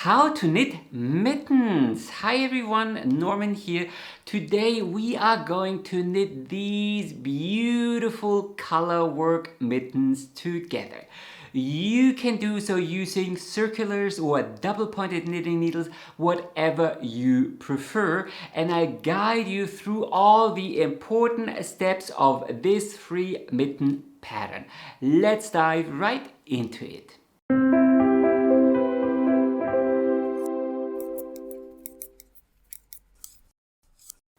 How to knit mittens. Hi everyone, Norman here. Today we are going to knit these beautiful color work mittens together. You can do so using circulars or double pointed knitting needles, whatever you prefer, and I guide you through all the important steps of this free mitten pattern. Let's dive right into it.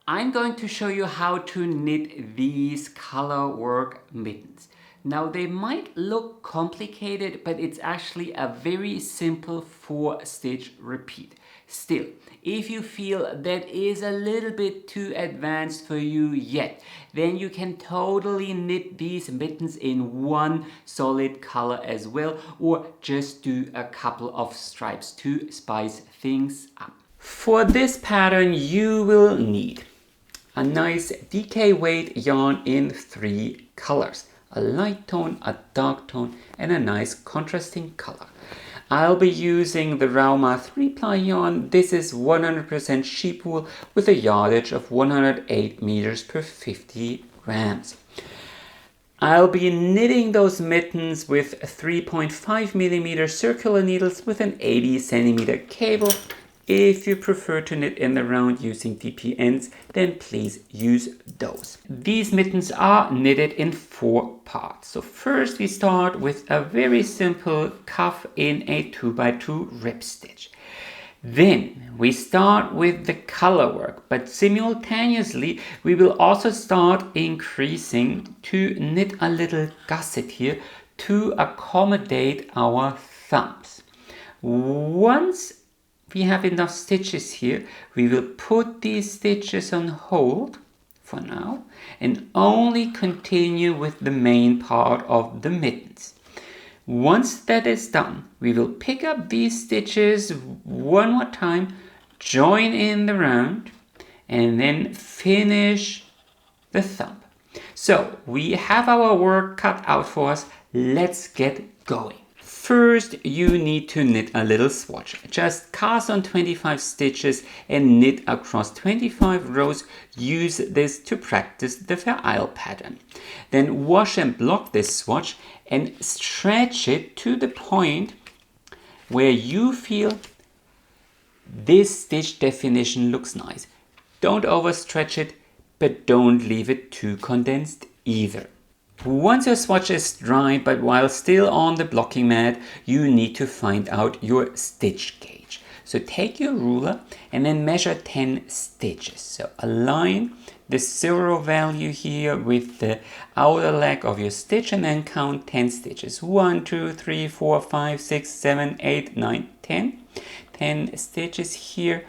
I'm going to show you how to knit these color work mittens. Now they might look complicated, but it's actually a very simple 4-stitch repeat. Still, if you feel that is a little bit too advanced for you yet, then you can totally knit these mittens in one solid color as well, or just do a couple of stripes to spice things up. For this pattern you will need a nice DK weight yarn in 3 colors. A light tone, a dark tone, and a nice contrasting color. I'll be using the Rauma 3-ply yarn. This is 100% sheep wool with a yardage of 108 meters per 50 grams. I'll be knitting those mittens with 3.5 millimeter circular needles with an 80 centimeter cable. If you prefer to knit in the round using dpns, then please use those. These mittens are knitted in 4 parts. So first we start with a very simple cuff in a 2x2 rib stitch. Then we start with the color work, but simultaneously we will also start increasing to knit a little gusset here to accommodate our thumbs. Once we have enough stitches here, we will put these stitches on hold for now and only continue with the main part of the mittens. Once that is done, we will pick up these stitches one more time, join in the round, and then finish the thumb. So we have our work cut out for us. Let's get going. First, you need to knit a little swatch. Just cast on 25 stitches and knit across 25 rows. Use this to practice the Fair Isle pattern. Then wash and block this swatch and stretch it to the point where you feel this stitch definition looks nice. Don't overstretch it, but don't leave it too condensed either. Once your swatch is dry, but while still on the blocking mat, you need to find out your stitch gauge. So take your ruler and then measure 10 stitches. So align the 0 value here with the outer leg of your stitch and then count 10 stitches. 1, 2, 3, 4, 5, 6, 7, 8, 9, 10. 10 stitches here.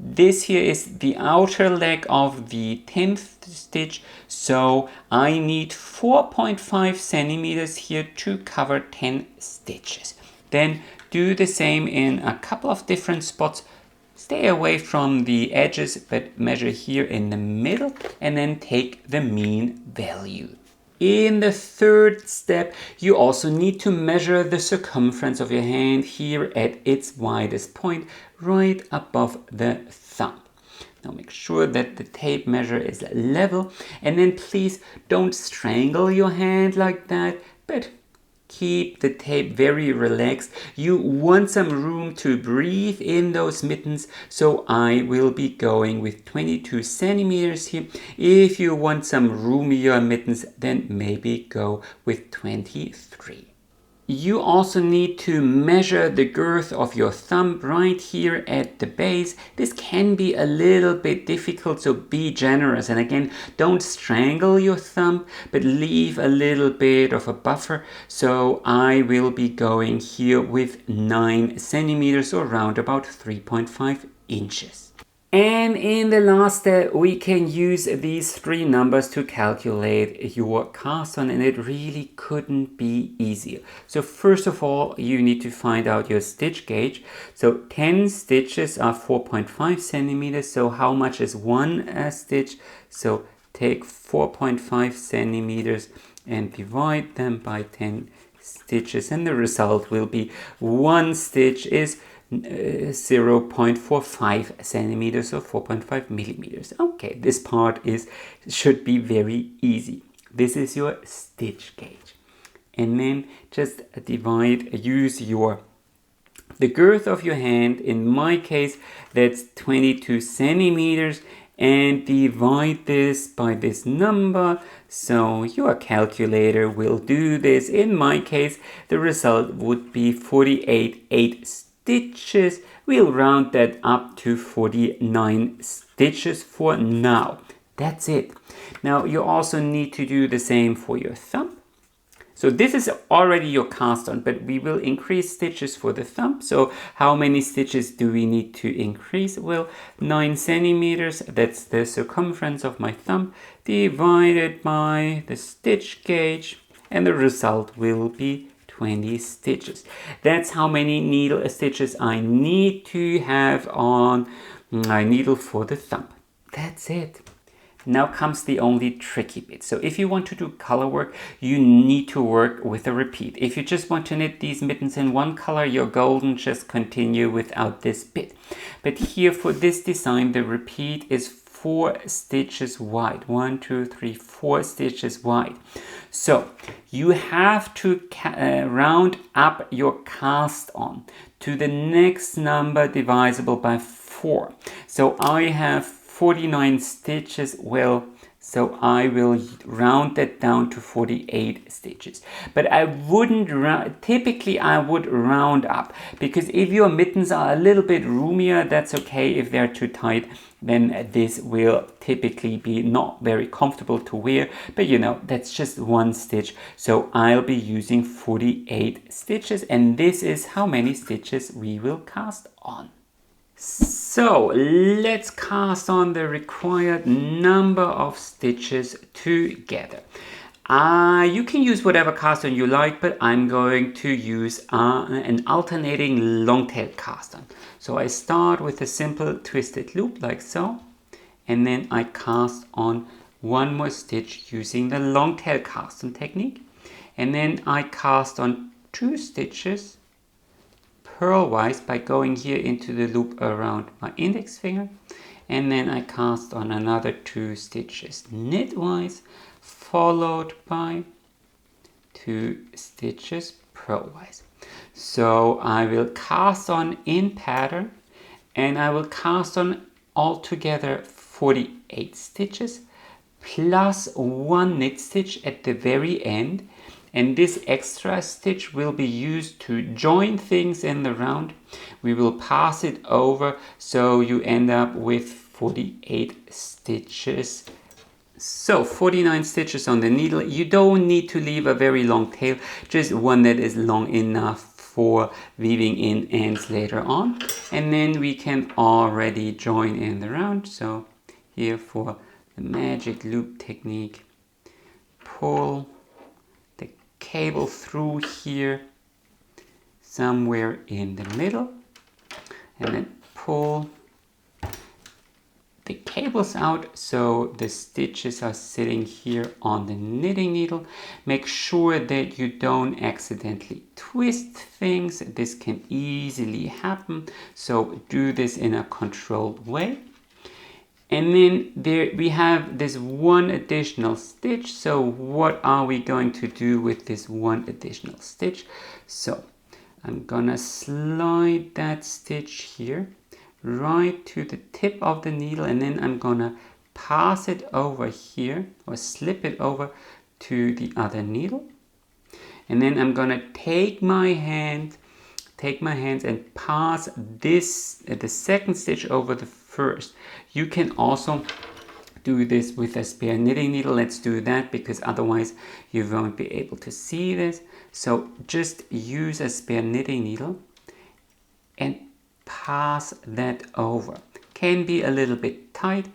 This here is the outer leg of the 10th stitch, so I need 4.5 centimeters here to cover 10 stitches. Then do the same in a couple of different spots. Stay away from the edges, but measure here in the middle and then take the mean value. In the 3rd step, you also need to measure the circumference of your hand here at its widest point, right above the thumb. Now make sure that the tape measure is level, and then please don't strangle your hand like that, but keep the tape very relaxed. You want some room to breathe in those mittens, so I will be going with 22 centimeters here. If you want some roomier mittens, then maybe go with 23. You also need to measure the girth of your thumb right here at the base. This can be a little bit difficult, so be generous. And again, don't strangle your thumb, but leave a little bit of a buffer. So I will be going here with 9 centimeters or around about 3.5 inches. And in the last step, we can use these 3 numbers to calculate your cast on, and it really couldn't be easier. So first of all, you need to find out your stitch gauge. So 10 stitches are 4.5 centimeters. So how much is one stitch? So take 4.5 centimeters and divide them by 10 stitches, and the result will be 1 stitch is 0.45 centimeters or 4.5 millimeters. Okay, this part should be very easy. This is your stitch gauge. And then just use the girth of your hand. In my case, that's 22 centimeters, and divide this by this number. So your calculator will do this. In my case, the result would be 48.8 stitches. We'll round that up to 49 stitches for now. That's it. Now you also need to do the same for your thumb. So this is already your cast on, but we will increase stitches for the thumb. So how many stitches do we need to increase? Well, 9 centimeters, that's the circumference of my thumb, divided by the stitch gauge, and the result will be 20 stitches. That's how many needle stitches I need to have on my needle for the thumb. That's it. Now comes the only tricky bit. So if you want to do color work, you need to work with a repeat. If you just want to knit these mittens in one color, you're golden, just continue without this bit. But here for this design, the repeat is 4 stitches wide. 1, 2, 3, 4 stitches wide. So you have to round up your cast on to the next number divisible by 4. So I have 49 stitches. Well, so I will round that down to 48 stitches. But I wouldn't typically I would round up, because if your mittens are a little bit roomier, that's okay. If they're too tight, then this will typically be not very comfortable to wear. But you know, that's just 1 stitch. So I'll be using 48 stitches, and this is how many stitches we will cast on. So let's cast on the required number of stitches together. You can use whatever cast on you like, but I'm going to use an alternating long tail cast on. So I start with a simple twisted loop like so, and then I cast on 1 more stitch using the long tail cast on technique, and then I cast on 2 stitches purlwise by going here into the loop around my index finger, and then I cast on another 2 stitches knitwise, followed by 2 stitches purlwise. So I will cast on in pattern, and I will cast on altogether 48 stitches plus 1 knit stitch at the very end. And this extra stitch will be used to join things in the round. We will pass it over, so you end up with 48 stitches. So 49 stitches on the needle. You don't need to leave a very long tail, just one that is long enough for weaving in ends later on. And then we can already join in the round. So here for the magic loop technique, pull cable through here somewhere in the middle, and then pull the cables out so the stitches are sitting here on the knitting needle. Make sure that you don't accidentally twist things. This can easily happen, so do this in a controlled way. And then there we have this 1 additional stitch. So what are we going to do with this 1 additional stitch? So I'm gonna slide that stitch here right to the tip of the needle, and then I'm gonna pass it over here, or slip it over to the other needle. And then I'm gonna take my hands and pass this the second stitch over the first. You can also do this with a spare knitting needle. Let's do that, because otherwise you won't be able to see this. So just use a spare knitting needle and pass that over. Can be a little bit tight.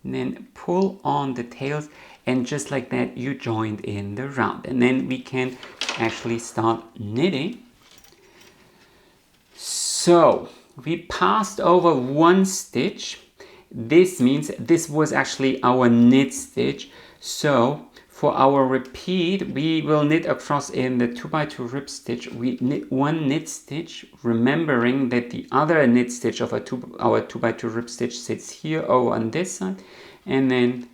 And then pull on the tails, and just like that you joined in the round. And then we can actually start knitting. So we passed over 1 stitch. This means this was actually our knit stitch. So For our repeat, we will knit across in the 2x2 rib stitch. We knit one knit stitch, remembering that the other knit stitch of our 2x2 rib stitch sits here over on this side, and then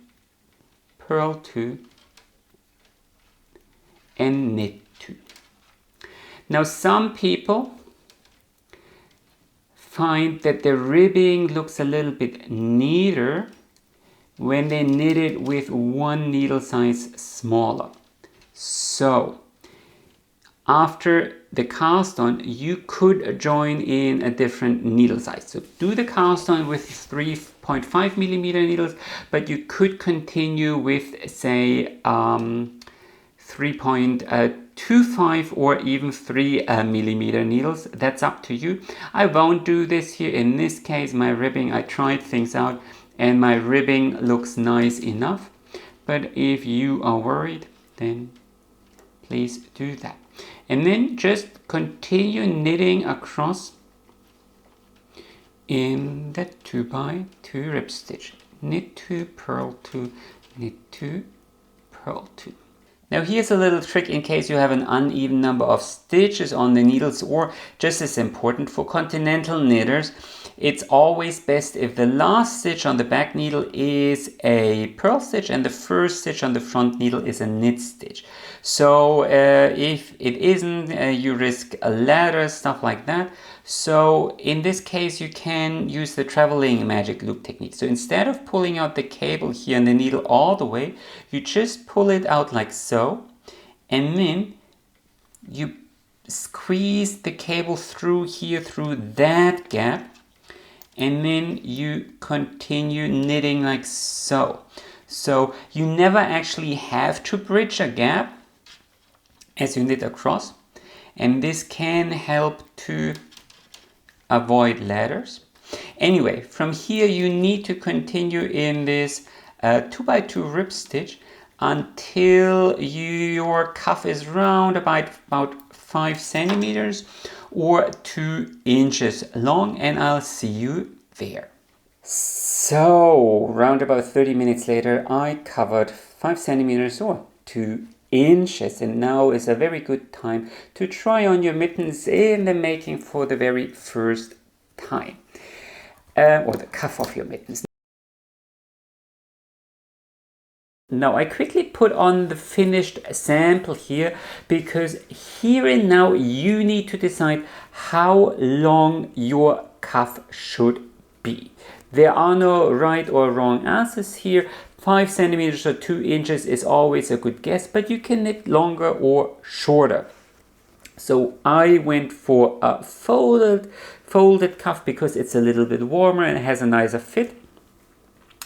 purl 2 and knit 2. Now some people find that the ribbing looks a little bit neater when they knit it with one needle size smaller. So after the cast on, you could join in a different needle size. So do the cast on with 3.5 millimeter needles, but you could continue with, say, 3.25 or even 3 millimeter needles. That's up to you. I won't do this here. In this case, my ribbing, I tried things out and my ribbing looks nice enough. But if you are worried, then please do that. And then just continue knitting across in the 2x2 rib stitch. Knit 2, purl 2, knit 2, purl 2. Now here's a little trick in case you have an uneven number of stitches on the needles, or just as important for continental knitters, it's always best if the last stitch on the back needle is a purl stitch and the first stitch on the front needle is a knit stitch. So if it isn't, you risk a ladder, stuff like that. So in this case, you can use the traveling magic loop technique. So instead of pulling out the cable here on the needle all the way, you just pull it out like so, and then you squeeze the cable through here, through that gap, and then you continue knitting like so. So you never actually have to bridge a gap as you knit across, and this can help to avoid ladders. Anyway, from here you need to continue in this 2x2 rib stitch until your cuff is round about 5 centimeters or 2 inches long, and I'll see you there. So round about 30 minutes later, I covered 5 centimeters or 2 inches, and now is a very good time to try on your mittens in the making for the very first time, or the cuff of your mittens. Now I quickly put on the finished sample here, because here and now you need to decide how long your cuff should be. There are no right or wrong answers here. 5 centimeters or 2 inches is always a good guess, but you can knit longer or shorter. So I went for a folded cuff because it's a little bit warmer and it has a nicer fit.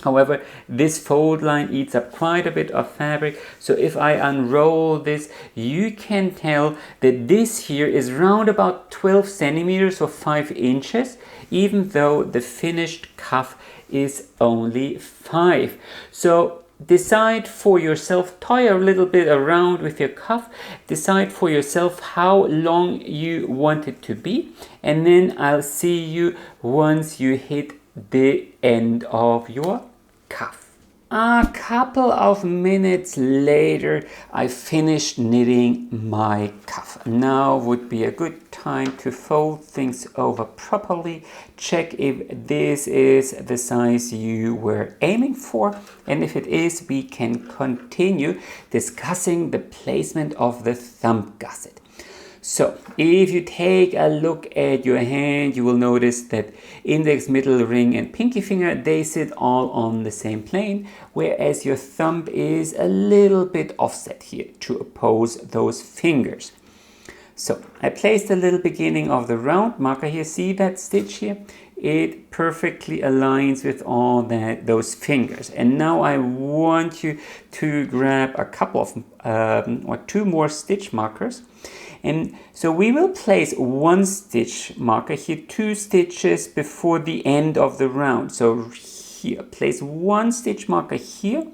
However, this fold line eats up quite a bit of fabric, so if I unroll this, you can tell that this here is round about 12 centimeters or 5 inches, even though the finished cuff is only 5. So decide for yourself, toy a little bit around with your cuff, decide for yourself how long you want it to be, and then I'll see you once you hit the end of your cuff. A couple of minutes later, I finished knitting my cuff. Now would be a good time to fold things over properly, check if this is the size you were aiming for, and if it is, we can continue discussing the placement of the thumb gusset. So if you take a look at your hand, you will notice that index, middle, ring and pinky finger, they sit all on the same plane, whereas your thumb is a little bit offset here to oppose those fingers. So I placed a little beginning of the round marker here. See that stitch here? It perfectly aligns with all those fingers. And now I want you to grab a couple of or 2 more stitch markers. And so we will place 1 stitch marker here, 2 stitches before the end of the round. So here. Place one stitch marker here.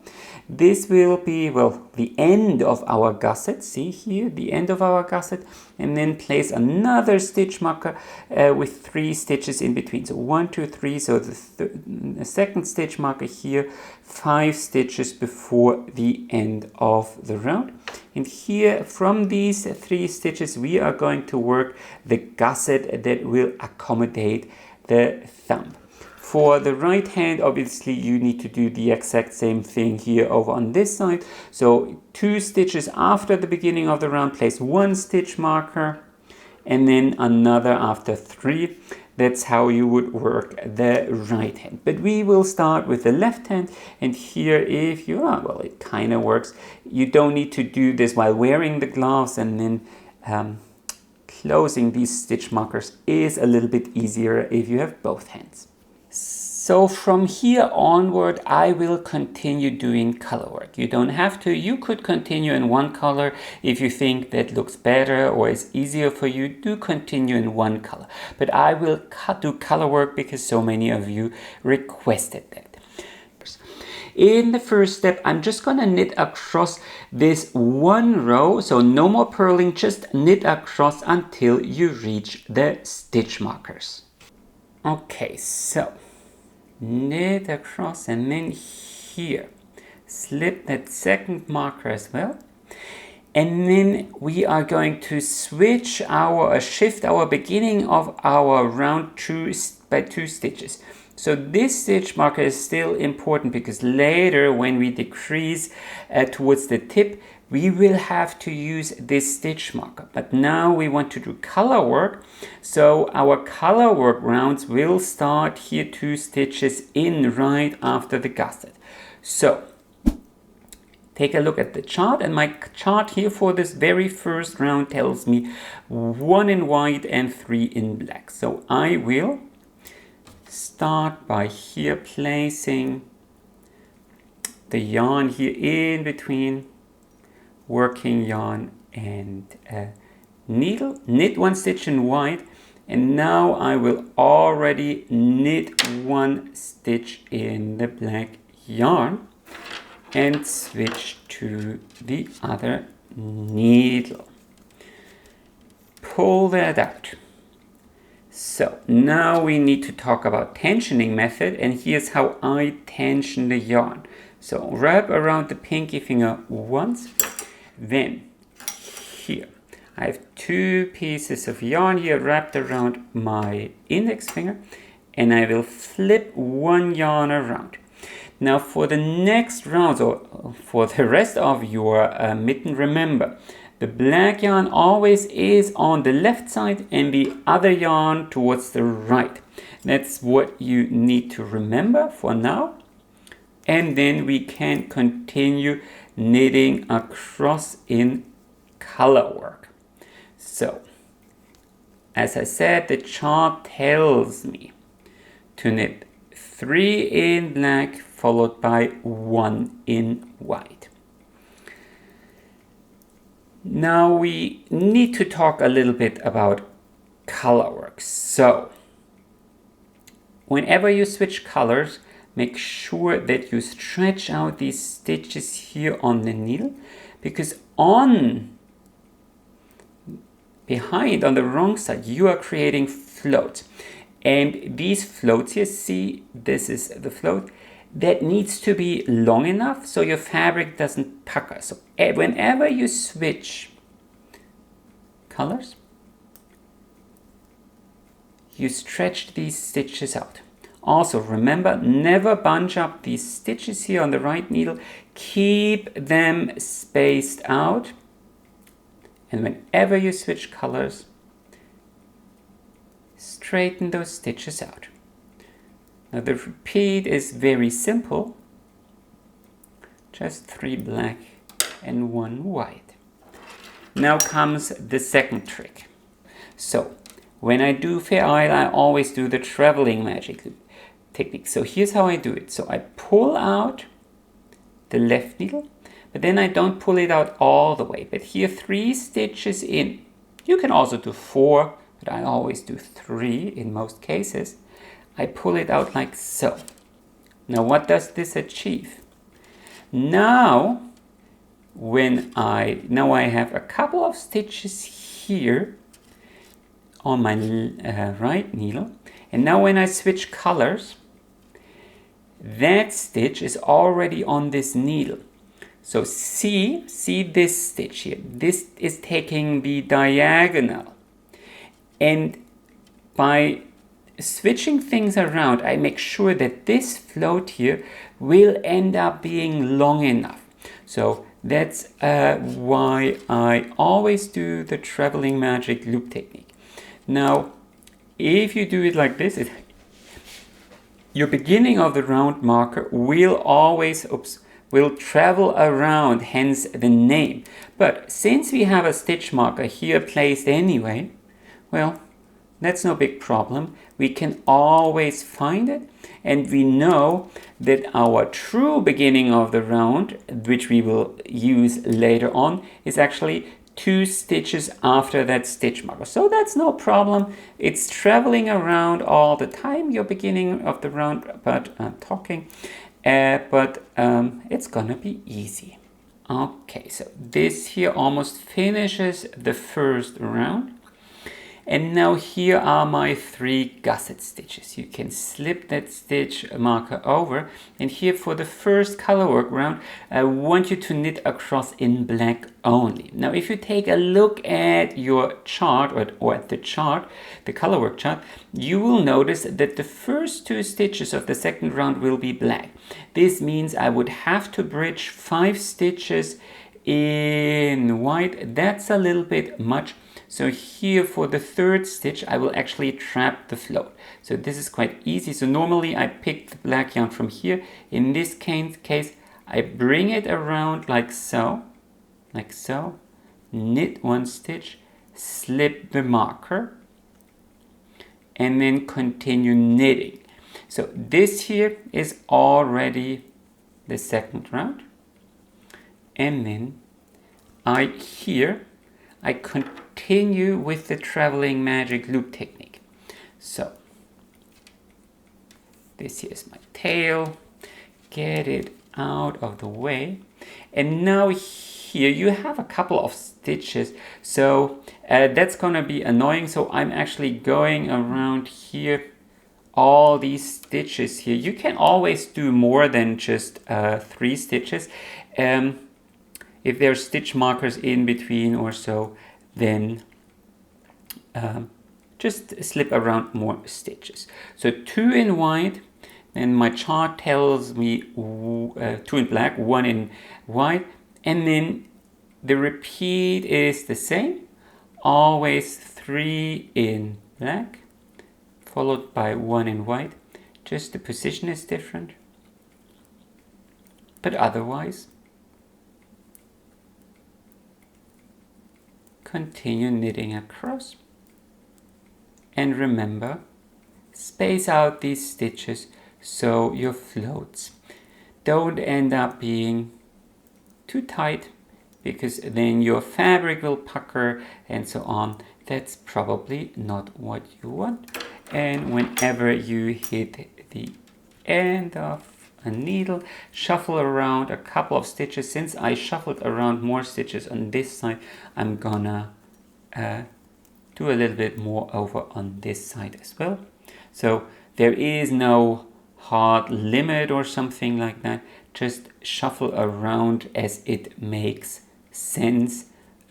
This will be, well, the end of our gusset. See here, the end of our gusset. And then place another stitch marker with 3 stitches in between. So 1, 2, 3. So the second stitch marker here, 5 stitches before the end of the round. And here, from these 3 stitches, we are going to work the gusset that will accommodate the thumb. For the right hand, obviously, you need to do the exact same thing here over on this side. So 2 stitches after the beginning of the round, place 1 stitch marker, and then another after 3. That's how you would work the right hand. But we will start with the left hand. And here, if you are, well, it kind of works. You don't need to do this while wearing the gloves, and then closing these stitch markers is a little bit easier if you have both hands. So from here onward, I will continue doing color work. You don't have to. You could continue in one color if you think that looks better or is easier for you. Do continue in one color. But I will do color work because so many of you requested that. In the first step, I'm just going to knit across this one row. So no more purling, just knit across until you reach the stitch markers. Okay, so knit across, and then here slip that second marker as well, and then we are going to switch our shift our beginning of our round by 2 stitches. So this stitch marker is still important because later when we decrease towards the tip, we will have to use this stitch marker. But now we want to do color work. So our color work rounds will start here 2 stitches in right after the gusset. So take a look at the chart, and my chart here for this very first round tells me 1 in white and 3 in black. So I will start by here placing the yarn here in between working yarn and needle, knit 1 stitch in white, and now I will already knit 1 stitch in the black yarn and switch to the other needle. Pull that out. So now we need to talk about tensioning method, and here's how I tension the yarn. So wrap around the pinky finger once. Then here I have 2 pieces of yarn here wrapped around my index finger, and I will flip 1 yarn around. Now for the next round, or for the rest of your mitten, remember the black yarn always is on the left side and the other yarn towards the right. That's what you need to remember for now. And then we can continue knitting across in color work. So, as I said, the chart tells me to knit 3 in black followed by 1 in white. Now we need to talk a little bit about color work. So, whenever you switch colors, make sure that you stretch out these stitches here on the needle, because behind on the wrong side you are creating floats, and these floats here, see, this is the float that needs to be long enough so your fabric doesn't pucker. So whenever you switch colors, you stretch these stitches out. Also remember, never bunch up these stitches here on the right needle. Keep them spaced out. And whenever you switch colors, straighten those stitches out. Now the repeat is very simple. Just 3 black and 1 white. Now comes the second trick. So when I do Fair Isle, I always do the traveling magic loop technique. So here's how I do it. So I pull out the left needle, but then I don't pull it out all the way. But here 3 stitches in. You can also do 4, but I always do 3 in most cases. I pull it out like so. Now what does this achieve? Now I have a couple of stitches here on my right needle, and now when I switch colors, that stitch is already on this needle. So see this stitch here. This is taking the diagonal, and by switching things around, I make sure that this float here will end up being long enough. So that's why I always do the traveling magic loop technique. Now, if you do it like this, your beginning of the round marker will always will travel around, hence the name. But since we have a stitch marker here placed anyway, well, that's no big problem. We can always find it, and we know that our true beginning of the round, which we will use later on, is actually 2 stitches after that stitch marker. So that's no problem. It's traveling around all the time, your beginning of the round, but it's gonna be easy. Okay, so this here almost finishes the first round. And now here are my 3 gusset stitches. You can slip that stitch marker over, and here for the first colorwork round, I want you to knit across in black only. Now if you take a look at your chart or at the chart, the colorwork chart, you will notice that the first 2 stitches of the second round will be black. This means I would have to bridge 5 stitches in white. That's a little bit much. So here for the third stitch, I will actually trap the float. So this is quite easy. So normally I pick the black yarn from here. In this case, I bring it around like so, knit 1 stitch, slip the marker, and then continue knitting. So this here is already the second round. And then I continue with the traveling magic loop technique. So this here is my tail, get it out of the way, and now here you have a couple of stitches, so that's gonna be annoying. So I'm actually going around here, all these stitches here. You can always do more than just 3 stitches. If there are stitch markers in between or so, then just slip around more stitches. So 2 in white, and my chart tells me 2 in black, 1 in white, and then the repeat is the same, always 3 in black, followed by 1 in white. Just the position is different, but otherwise continue knitting across. And remember, space out these stitches so your floats don't end up being too tight, because then your fabric will pucker and so on. That's probably not what you want. And whenever you hit the end of a needle, shuffle around a couple of stitches. Since I shuffled around more stitches on this side, I'm gonna do a little bit more over on this side as well. So there is no hard limit or something like that. Just shuffle around as it makes sense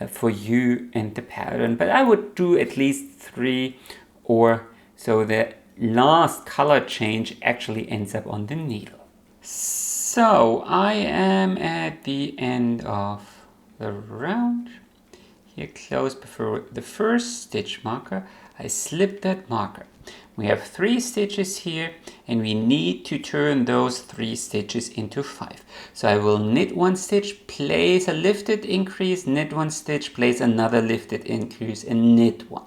for you and the pattern. But I would do at least 3, or so the last color change actually ends up on the needle. So I am at the end of the round. Here close before the first stitch marker, I slip that marker. We have 3 stitches here, and we need to turn those 3 stitches into 5. So I will knit 1 stitch, place a lifted increase, knit 1 stitch, place another lifted increase, and knit 1.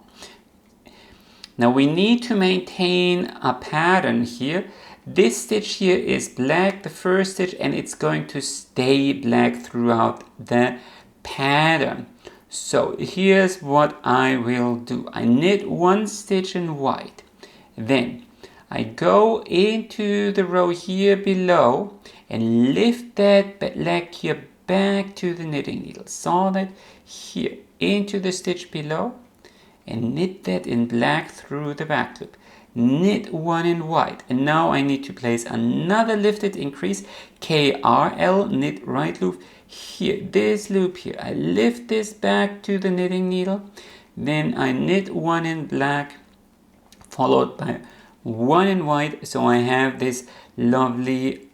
Now we need to maintain a pattern here. This stitch here is black, the first stitch, and it's going to stay black throughout the pattern. So here's what I will do. I knit 1 stitch in white. Then I go into the row here below and lift that leg here back to the knitting needle. Saw that here into the stitch below and knit that in black through the back loop. Knit one in white, and now I need to place another lifted increase, KRL, knit right loop here, this loop here. I lift this back to the knitting needle, then I knit one in black followed by one in white, so I have this lovely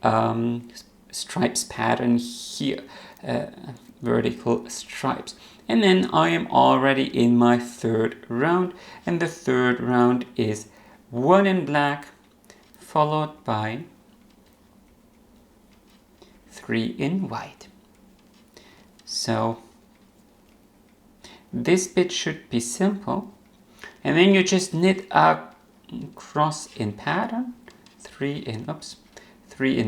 stripes pattern here, vertical stripes. And then I am already in my third round, and the third round is one in black followed by three in white. So this bit should be simple, and then you just knit a cross in pattern, three in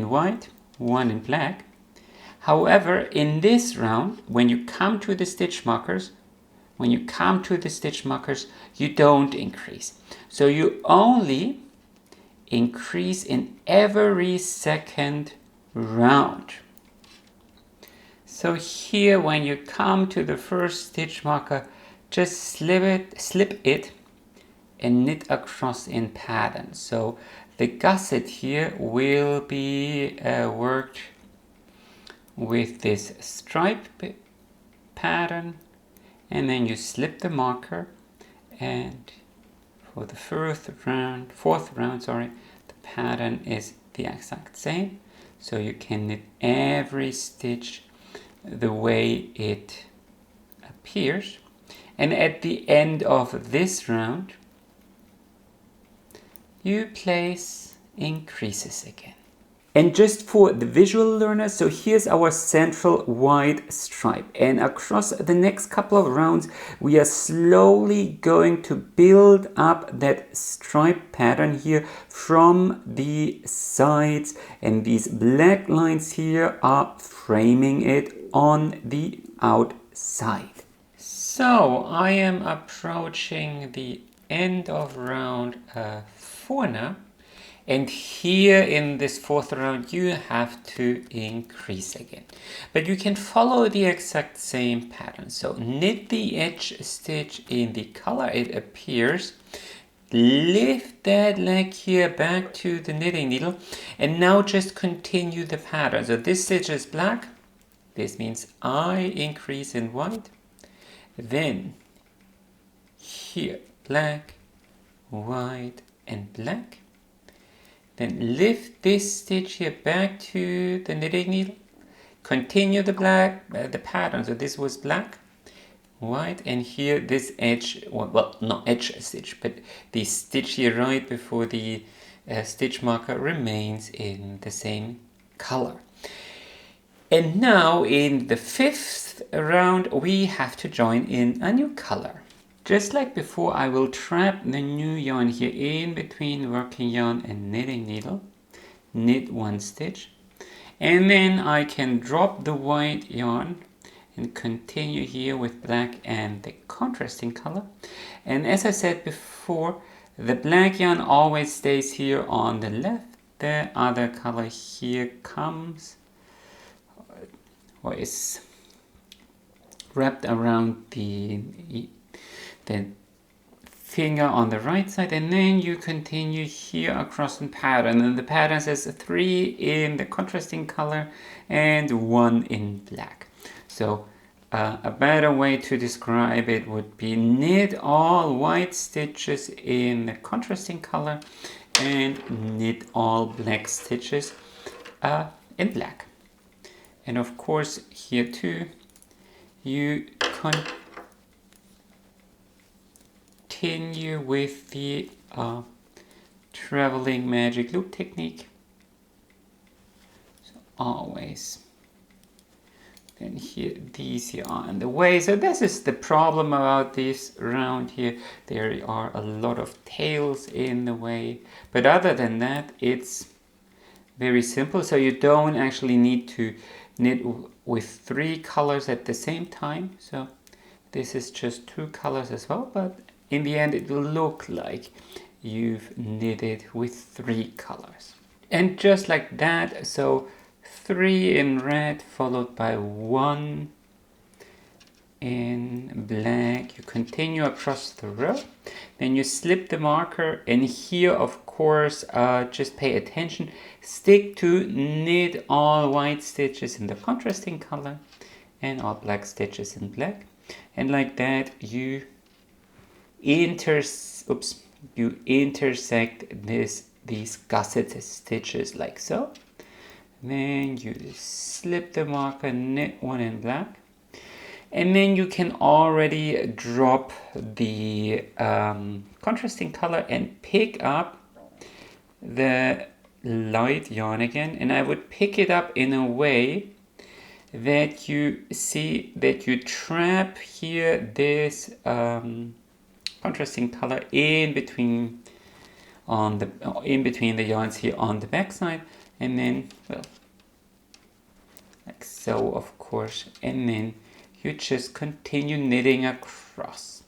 white, one in black. However, in this round, when you come to the stitch markers, you don't increase. So you only increase in every second round. So here, when you come to the first stitch marker, just slip it and knit across in pattern. So the gusset here will be worked with this stripe pattern, and then you slip the marker, and for the fourth round, the pattern is the exact same. So you can knit every stitch the way it appears, and at the end of this round you place increases again. And just for the visual learners, so here's our central white stripe, and across the next couple of rounds we are slowly going to build up that stripe pattern here from the sides, and these black lines here are framing it on the outside. So I am approaching the end of round 4 now. And here in this fourth round you have to increase again, but you can follow the exact same pattern. So knit the edge stitch in the color it appears, lift that leg here back to the knitting needle, and now just continue the pattern. So this stitch is black, this means I increase in white, then here black, white and black. Then lift this stitch here back to the knitting needle, continue the black, the pattern. So this was black, white, and here this edge, well, not edge stitch, but the stitch here right before the stitch marker remains in the same color. And now in the fifth round we have to join in a new color. Just like before, I will trap the new yarn here in between working yarn and knitting needle, knit one stitch, and then I can drop the white yarn and continue here with black and the contrasting color. And as I said before, the black yarn always stays here on the left, the other color here comes or is wrapped around the finger on the right side, and then you continue here across the pattern, and the pattern says 3 in the contrasting color and 1 in black. So a better way to describe it would be knit all white stitches in the contrasting color and knit all black stitches in black. And of course here too you continue with the traveling magic loop technique. So always, then here these here are in the way. So this is the problem about this round here. There are a lot of tails in the way, but other than that it's very simple. So you don't actually need to knit with 3 colors at the same time. So this is just 2 colors as well, but in the end it will look like you've knitted with 3 colors. And just like that, so 3 in red followed by 1 in black. You continue across the row, then you slip the marker, and here of course just pay attention, stick to knit all white stitches in the contrasting color and all black stitches in black, and like that you intersect these gusset stitches like so. Then you slip the marker, knit 1 in black, and then you can already drop the contrasting color and pick up the light yarn again. And I would pick it up in a way that you see that you trap here this contrasting color in between the yarns here on the back side, and then, well, like so of course, and then you just continue knitting across.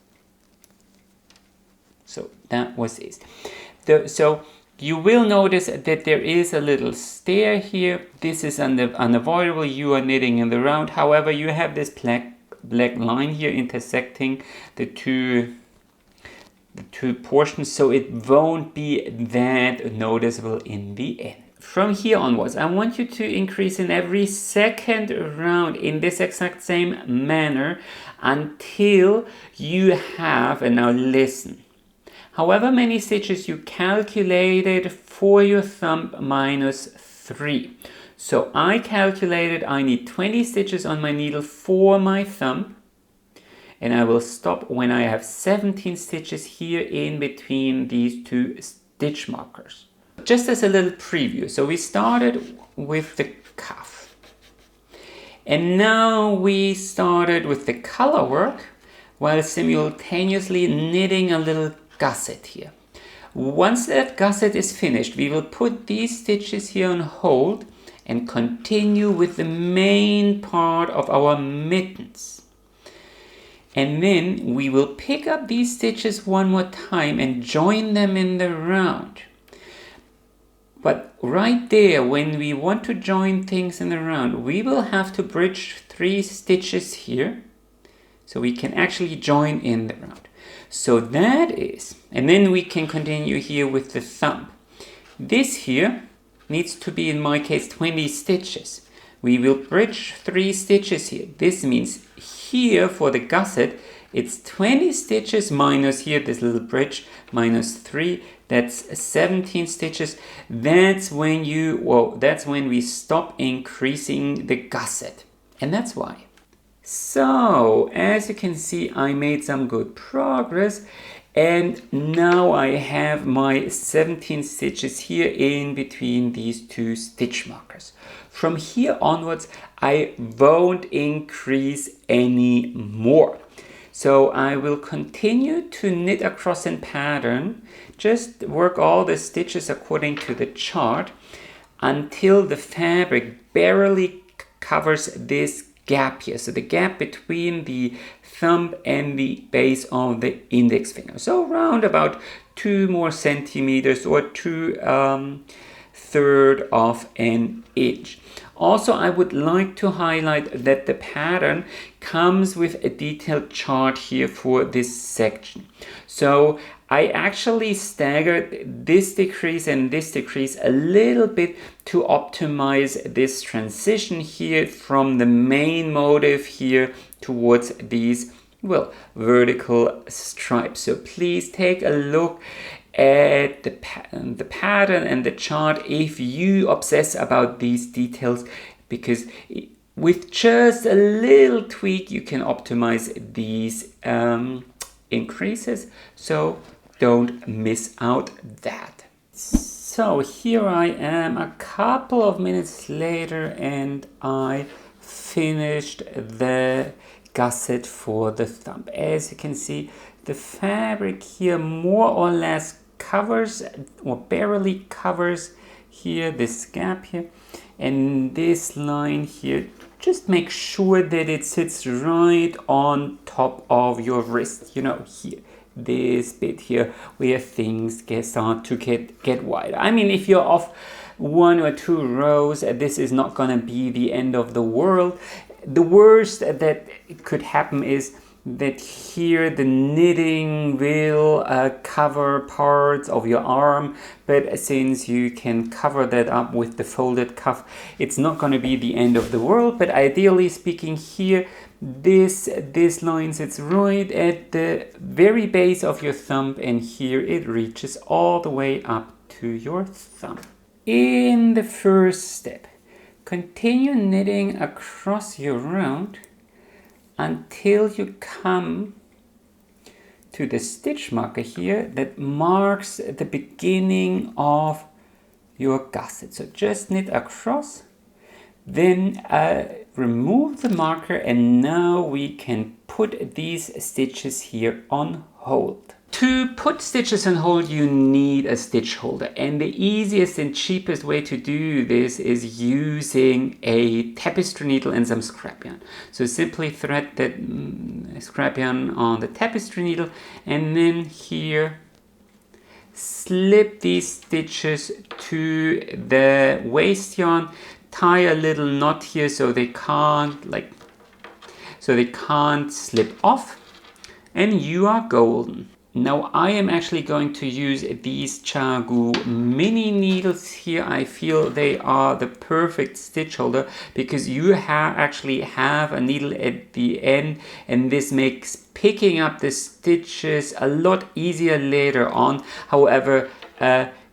So that was it. So you will notice that there is a little stair here. This is unavoidable. You are knitting in the round. However, you have this black line here intersecting the two portions, so it won't be that noticeable in the end. From here onwards, I want you to increase in every second round in this exact same manner until you have, and now listen, however many stitches you calculated for your thumb minus 3. So I calculated I need 20 stitches on my needle for my thumb, and I will stop when I have 17 stitches here in between these 2 stitch markers. Just as a little preview, so we started with the cuff, and now we started with the color work while simultaneously knitting a little gusset here. Once that gusset is finished, we will put these stitches here on hold and continue with the main part of our mittens. And then we will pick up these stitches one more time and join them in the round. But right there, when we want to join things in the round, we will have to bridge 3 stitches here, so we can actually join in the round. So that is, and then we can continue here with the thumb. This here needs to be, in my case, 20 stitches. We will bridge 3 stitches here. This means here for the gusset, it's 20 stitches minus here, this little bridge, minus 3. That's 17 stitches. That's when we stop increasing the gusset. And that's why. So, as you can see, I made some good progress. And now I have my 17 stitches here in between these 2 stitch markers. From here onwards, I won't increase any more. So I will continue to knit across in pattern, just work all the stitches according to the chart until the fabric barely covers this gap here. So the gap between the thumb and the base of the index finger. So around about 2 more centimeters or 2/3 of an inch. Also, I would like to highlight that the pattern comes with a detailed chart here for this section. So I actually staggered this decrease and this decrease a little bit to optimize this transition here from the main motif here towards these, well, vertical stripes. So please take a look at the pattern and the chart if you obsess about these details, because with just a little tweak you can optimize these increases, so don't miss out that. So here I am a couple of minutes later, and I finished the gusset for the thumb. As you can see, the fabric here more or less covers or barely covers here this gap here, and this line here, just make sure that it sits right on top of your wrist, you know, here. this bit here where things start to get wider. I mean, if you're off 1 or 2 rows, this is not going to be the end of the world. The worst that could happen is that here the knitting will cover parts of your arm, but since you can cover that up with the folded cuff, it's not going to be the end of the world. But ideally speaking, here this line sits right at the very base of your thumb, and here it reaches all the way up to your thumb. In the first step, continue knitting across your round until you come to the stitch marker here that marks the beginning of your gusset. So just knit across, then remove the marker, and now we can put these stitches here on hold. To put stitches on hold, you need a stitch holder, and the easiest and cheapest way to do this is using a tapestry needle and some scrap yarn. So simply thread that scrap yarn on the tapestry needle, and then here slip these stitches to the waste yarn. Tie a little knot here so they can't slip off, and you are golden. Now I am actually going to use these CHAGU mini needles here. I feel they are the perfect stitch holder because you actually have a needle at the end, and this makes picking up the stitches a lot easier later on. However,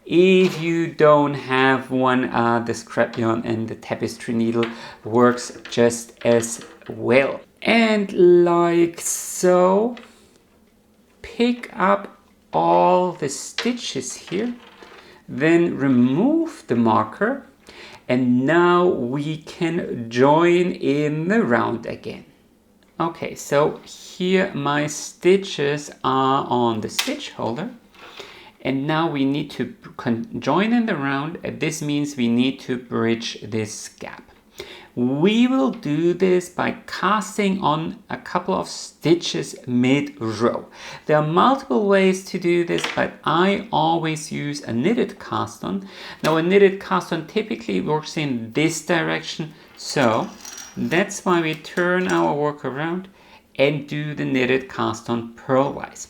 if you don't have one, the scrap yarn and the tapestry needle works just as well. And like so, pick up all the stitches here, then remove the marker, and now we can join in the round again. Okay, so here my stitches are on the stitch holder, and now we need to join in the round. This means we need to bridge this gap. We will do this by casting on a couple of stitches mid-row. There are multiple ways to do this, but I always use a knitted cast on. Now a knitted cast on typically works in this direction, so that's why we turn our work around and do the knitted cast on purlwise.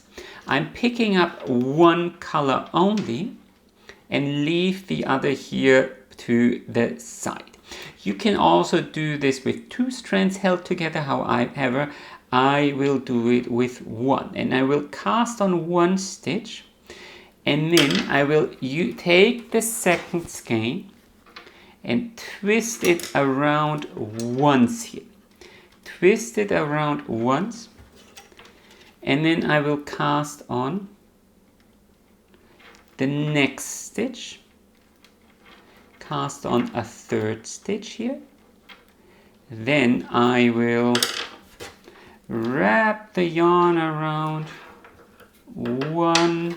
I'm picking up one color only and leave the other here to the side. You can also do this with 2 strands held together. However, I will do it with 1, and I will cast on 1 stitch, and then I will take the second skein and twist it around once here. Twist it around once, and then I will cast on the next stitch. Cast on a 3rd stitch here. Then I will wrap the yarn around one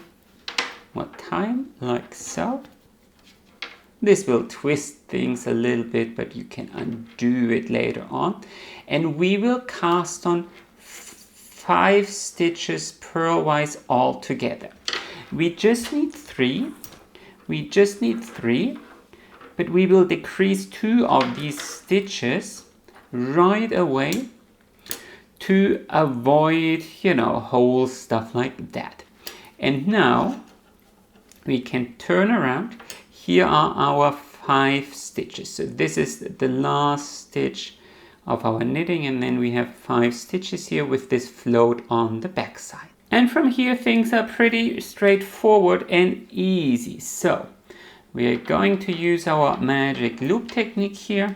more time, like so. This will twist things a little bit, but you can undo it later on. And we will cast on 5 stitches purlwise all together. We just need 3. But we will decrease 2 of these stitches right away to avoid, whole stuff like that. And now we can turn around. Here are our 5 stitches. So this is the last stitch of our knitting, and then we have 5 stitches here with this float on the back side. And from here things are pretty straightforward and easy. So we are going to use our magic loop technique here,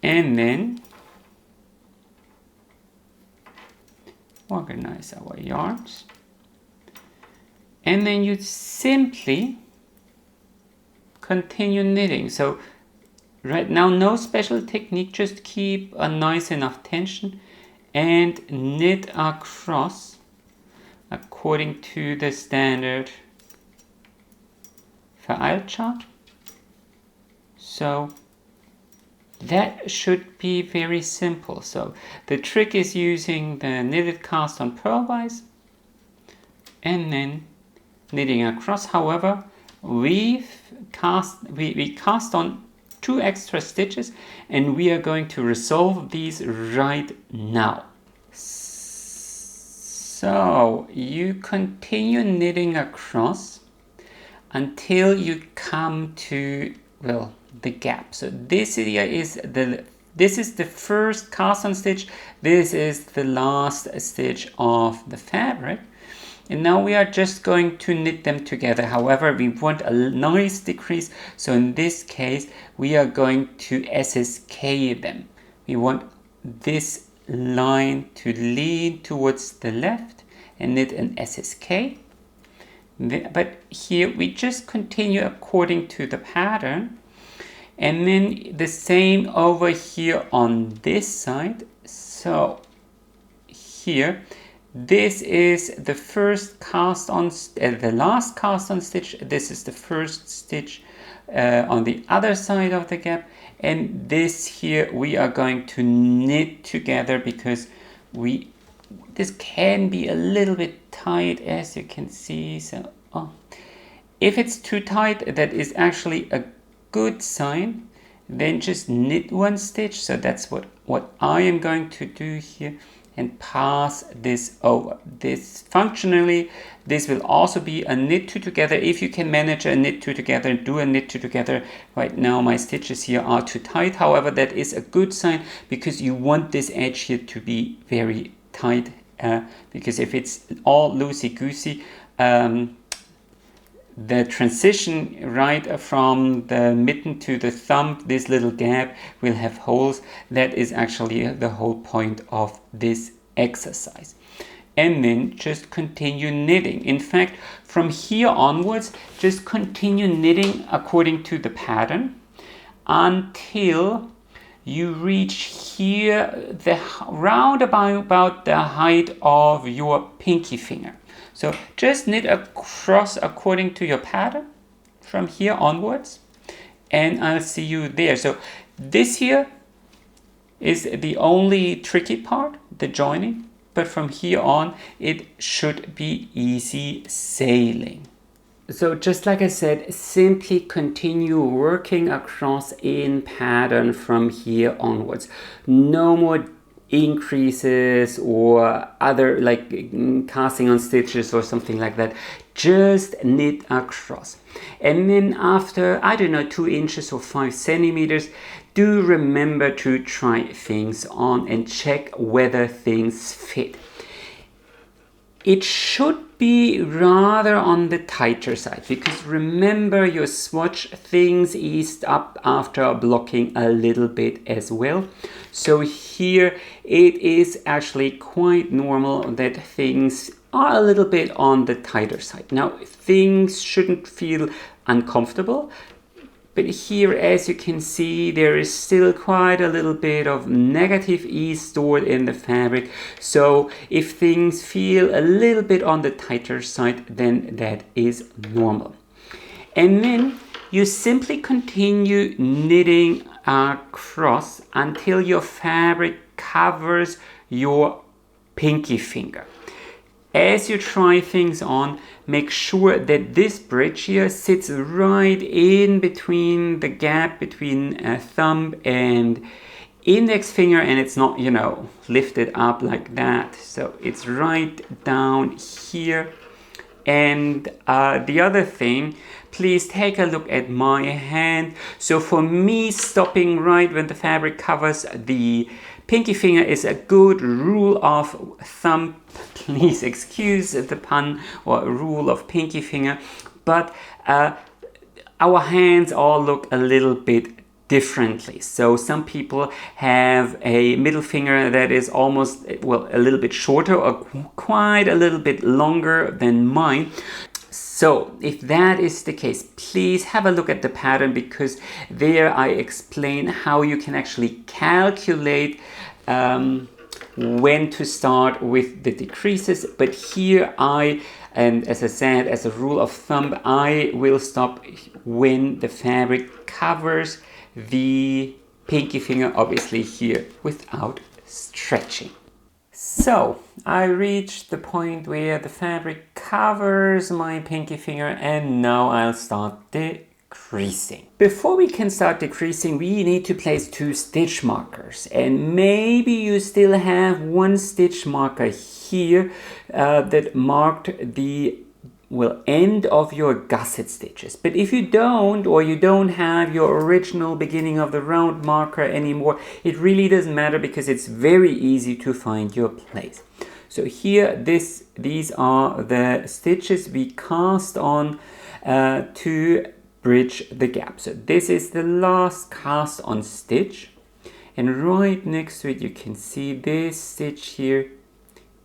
and then organize our yarns, and then you simply continue knitting. So right now no special technique, just keep a nice enough tension and knit across according to the standard Vereil chart. So that should be very simple. So the trick is using the knitted cast on purlwise and then knitting across. However, we cast on 2 extra stitches, and we are going to resolve these right now. So you continue knitting across until you come to, well, the gap. So this here is the first cast on stitch. This is the last stitch of the fabric. And now we are just going to knit them together. However, we want a nice decrease. So in this case, we are going to SSK them. We want this line to lean towards the left and knit an SSK. But here we just continue according to the pattern. And then the same over here on this side. So here, this is the first cast on, the last cast on stitch. This is the first stitch on the other side of the gap. And this here we are going to knit together because this can be a little bit tight, as you can see. So if it's too tight, that is actually a good sign. Then just knit 1 stitch. So that's what I am going to do here, and pass this over. This functionally, this will also be a knit 2 together. If you can manage a knit 2 together, do a knit 2 together. Right now my stitches here are too tight. However, that is a good sign because you want this edge here to be very tight, because if it's all loosey-goosey, the transition right from the mitten to the thumb, this little gap will have holes. That is actually the whole point of this exercise. And then just continue knitting. In fact, from here onwards, just continue knitting according to the pattern until you reach here, round about the height of your pinky finger. So just knit across according to your pattern from here onwards, and I'll see you there. So this here is the only tricky part, the joining, but from here on it should be easy sailing. So just like I said, simply continue working across in pattern from here onwards. No more increases or other like casting on stitches or something like that. Just knit across, and then after, I don't know, 2 inches or 5 centimeters, do remember to try things on and check whether things fit. It should be rather on the tighter side, because remember your swatch, things eased up after blocking a little bit as well. So here it is actually quite normal that things are a little bit on the tighter side. Now things shouldn't feel uncomfortable, but here, as you can see, there is still quite a little bit of negative ease stored in the fabric. So if things feel a little bit on the tighter side, then that is normal. And then you simply continue knitting across until your fabric covers your pinky finger. As you try things on, make sure that this bridge here sits right in between the gap between thumb and index finger, and it's not, you know, lifted up like that. So it's right down here. And the other thing, please take a look at my hand. So for me, stopping right when the fabric covers the pinky finger is a good rule of thumb. Please excuse the pun, or rule of pinky finger. But our hands all look a little bit differently. So some people have a middle finger that is almost, well, a little bit shorter or quite a little bit longer than mine. So if that is the case, please have a look at the pattern, because there I explain how you can actually calculate when to start with the decreases. But here and as I said, as a rule of thumb, I will stop when the fabric covers the pinky finger obviously here without stretching. So I reached the point where the fabric covers my pinky finger, and now I'll start decreasing. Before we can start decreasing, we need to place 2 stitch markers, and maybe you still have 1 stitch marker here that marked the end of your gusset stitches. But if you don't, or you don't have your original beginning of the round marker anymore, it really doesn't matter because it's very easy to find your place. So here, these are the stitches we cast on to bridge the gap. So this is the last cast on stitch, and right next to it you can see this stitch here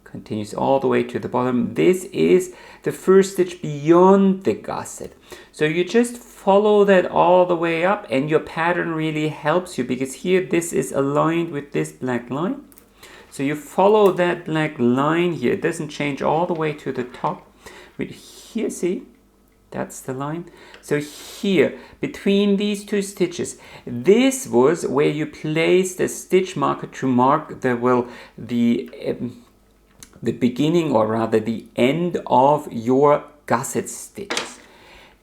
continues all the way to the bottom. This is the first stitch beyond the gusset. So you just follow that all the way up, and your pattern really helps you because here this is aligned with this black line. So you follow that black line here. It doesn't change all the way to the top. But here, see, that's the line. So here, between these 2 stitches, this was where you place the stitch marker to mark the beginning, or rather the end of your gusset stitches.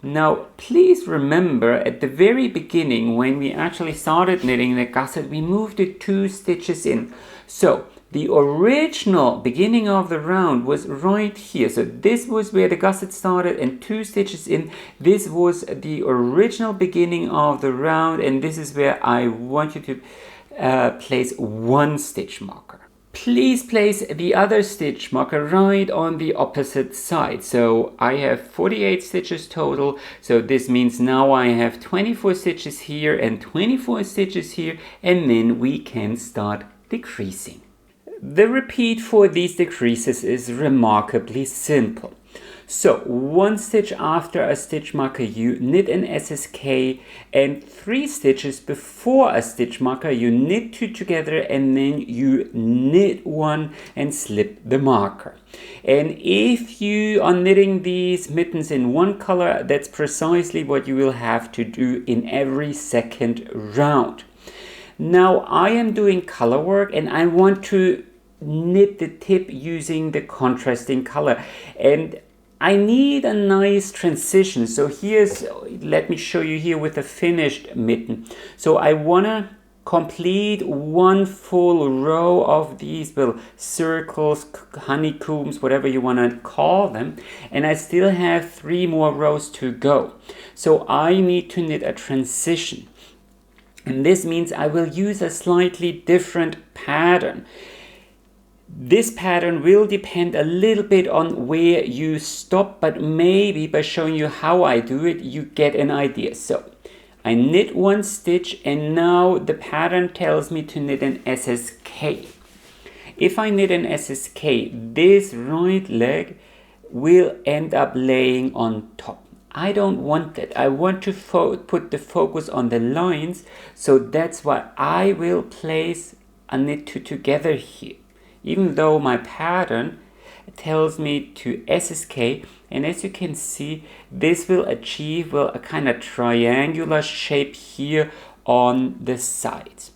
Now please remember, at the very beginning when we actually started knitting the gusset, we moved it 2 stitches in. So the original beginning of the round was right here. So this was where the gusset started, and 2 stitches in, this was the original beginning of the round, and this is where I want you to place 1 stitch marker. Please place the other stitch marker right on the opposite side. So I have 48 stitches total. So this means now I have 24 stitches here and 24 stitches here, and then we can start decreasing. The repeat for these decreases is remarkably simple. So 1 stitch after a stitch marker, you knit an SSK, and 3 stitches before a stitch marker, you knit 2 together, and then you knit 1 and slip the marker. And if you are knitting these mittens in 1 color, that's precisely what you will have to do in every second round. Now I am doing color work, and I want to knit the tip using the contrasting color, and I need a nice transition. So let me show you here with a finished mitten. So I want to complete 1 full row of these little circles, honeycombs, whatever you want to call them, and I still have 3 more rows to go. So I need to knit a transition, and this means I will use a slightly different pattern. This pattern will depend a little bit on where you stop, but maybe by showing you how I do it, you get an idea. So I knit 1 stitch, and now the pattern tells me to knit an SSK. If I knit an SSK, this right leg will end up laying on top. I don't want that. I want to put the focus on the lines, so that's why I will place a knit 2 together here. Even though my pattern tells me to SSK, and as you can see, this will achieve a kind of triangular shape here on the sides.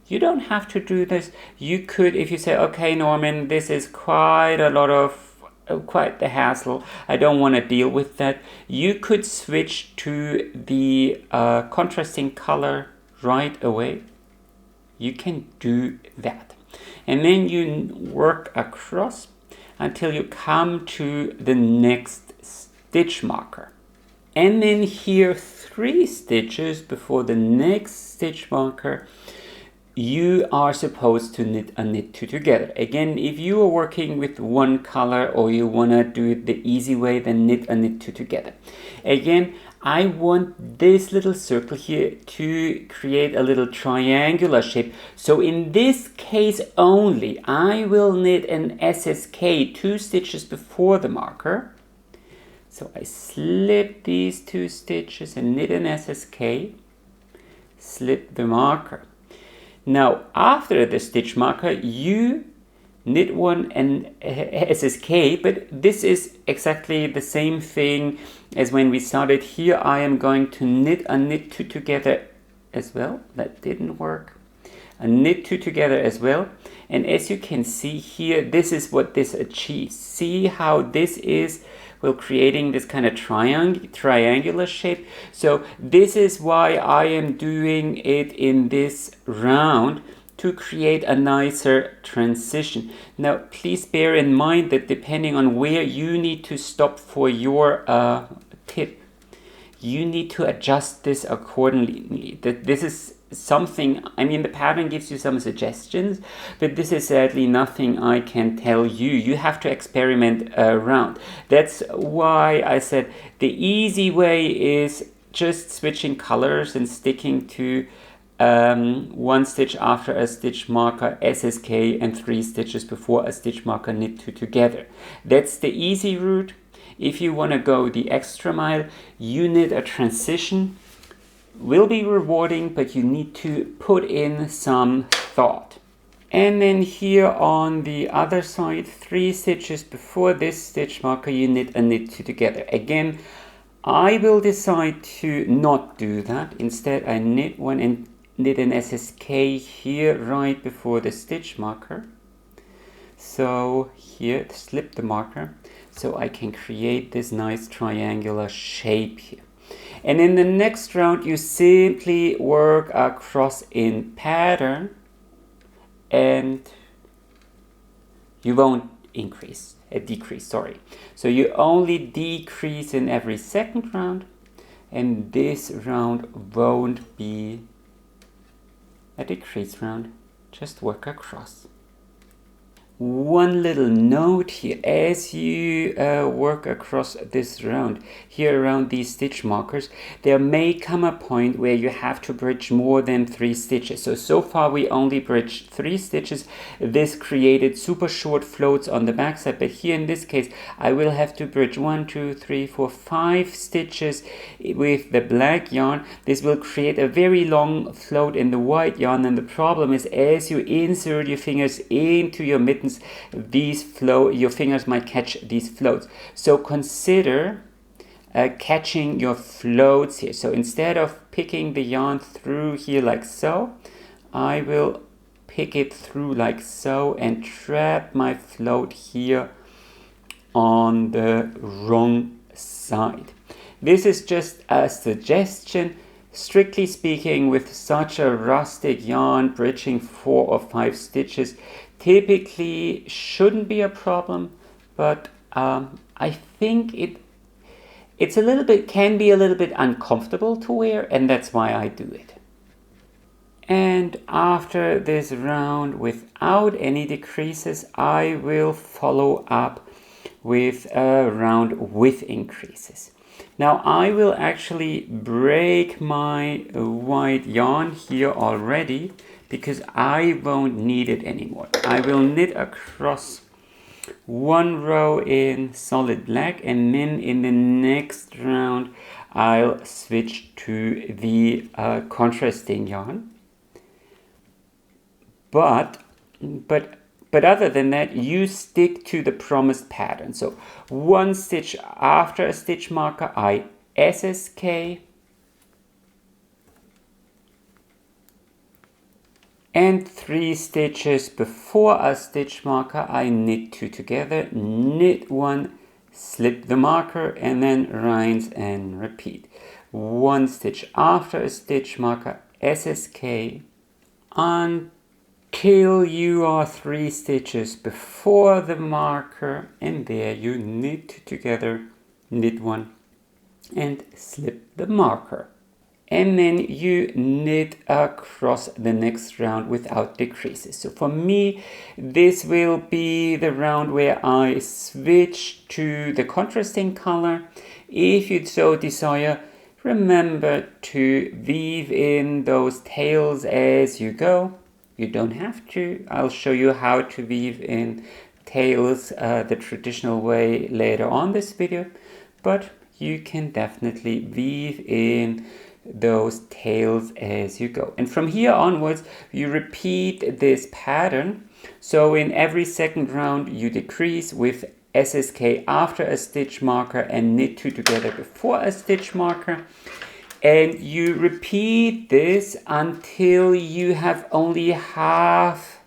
You don't have to do this. You could, if you say, okay, Norman, this is quite the hassle, I don't want to deal with that, you could switch to the contrasting color right away. You can do that. And then you work across until you come to the next stitch marker. And then here 3 stitches before the next stitch marker, you are supposed to knit a knit 2 together. Again, if you are working with 1 color or you want to do it the easy way, then knit a knit 2 together. Again, I want this little circle here to create a little triangular shape. So in this case only, I will knit an SSK 2 stitches before the marker. So I slip these 2 stitches and knit an SSK, slip the marker. Now after the stitch marker, you knit 1 and SSK, but this is exactly the same thing as when we started. Here I am going to knit a knit 2 together as well. That didn't work. Knit 2 together as well. And as you can see here, this is what this achieves. See how this is, well, creating this kind of triangular shape. So this is why I am doing it in this round, to create a nicer transition. Now, please bear in mind that depending on where you need to stop for your tip, you need to adjust this accordingly. This is something, I mean, the pattern gives you some suggestions, but this is sadly nothing I can tell you. You have to experiment around. That's why I said the easy way is just switching colors and sticking to one stitch after a stitch marker SSK and 3 stitches before a stitch marker, knit 2 together. That's the easy route. If you want to go the extra mile, you knit a transition. Will be rewarding, but you need to put in some thought. And then here on the other side, 3 stitches before this stitch marker, you knit a knit 2 together. Again, I will decide to not do that. Instead, I knit 1 and knit an SSK here right before the stitch marker. So here, slip the marker, so I can create this nice triangular shape here. And in the next round, you simply work across in pattern, and you won't decrease, sorry. So you only decrease in every second round, and this round won't be a decrease round, just work across. One little note here, as you work across this round, here around these stitch markers, there may come a point where you have to bridge more than 3 stitches. So far we only bridged 3 stitches. This created super short floats on the back side, but here in this case, I will have to bridge 1, 2, 3, 4, 5 stitches with the black yarn. This will create a very long float in the white yarn, and the problem is as you insert your fingers into your mittens, your fingers might catch these floats. So consider catching your floats here. So instead of picking the yarn through here like so, I will pick it through like so and trap my float here on the wrong side. This is just a suggestion. Strictly speaking, with such a rustic yarn, bridging 4 or 5 stitches typically shouldn't be a problem, but I think it's can be a little bit uncomfortable to wear, and that's why I do it. And after this round without any decreases, I will follow up with a round with increases. Now I will actually break my white yarn here already, because I won't need it anymore. I will knit across 1 row in solid black, and then in the next round I'll switch to the contrasting yarn. But other than that, you stick to the promised pattern. So 1 stitch after a stitch marker, I SSK, and 3 stitches before a stitch marker, I knit 2 together, knit 1, slip the marker, and then rinse and repeat. 1 stitch after a stitch marker, SSK, until you are 3 stitches before the marker, and there you knit 2 together, knit 1, and slip the marker. And then you knit across the next round without decreases. So for me, this will be the round where I switch to the contrasting color. If you so desire, remember to weave in those tails as you go. You don't have to. I'll show you how to weave in tails the traditional way later on this video, but you can definitely weave in those tails as you go. And from here onwards, you repeat this pattern. So in every second round, you decrease with SSK after a stitch marker and knit 2 together before a stitch marker. And you repeat this until you have only half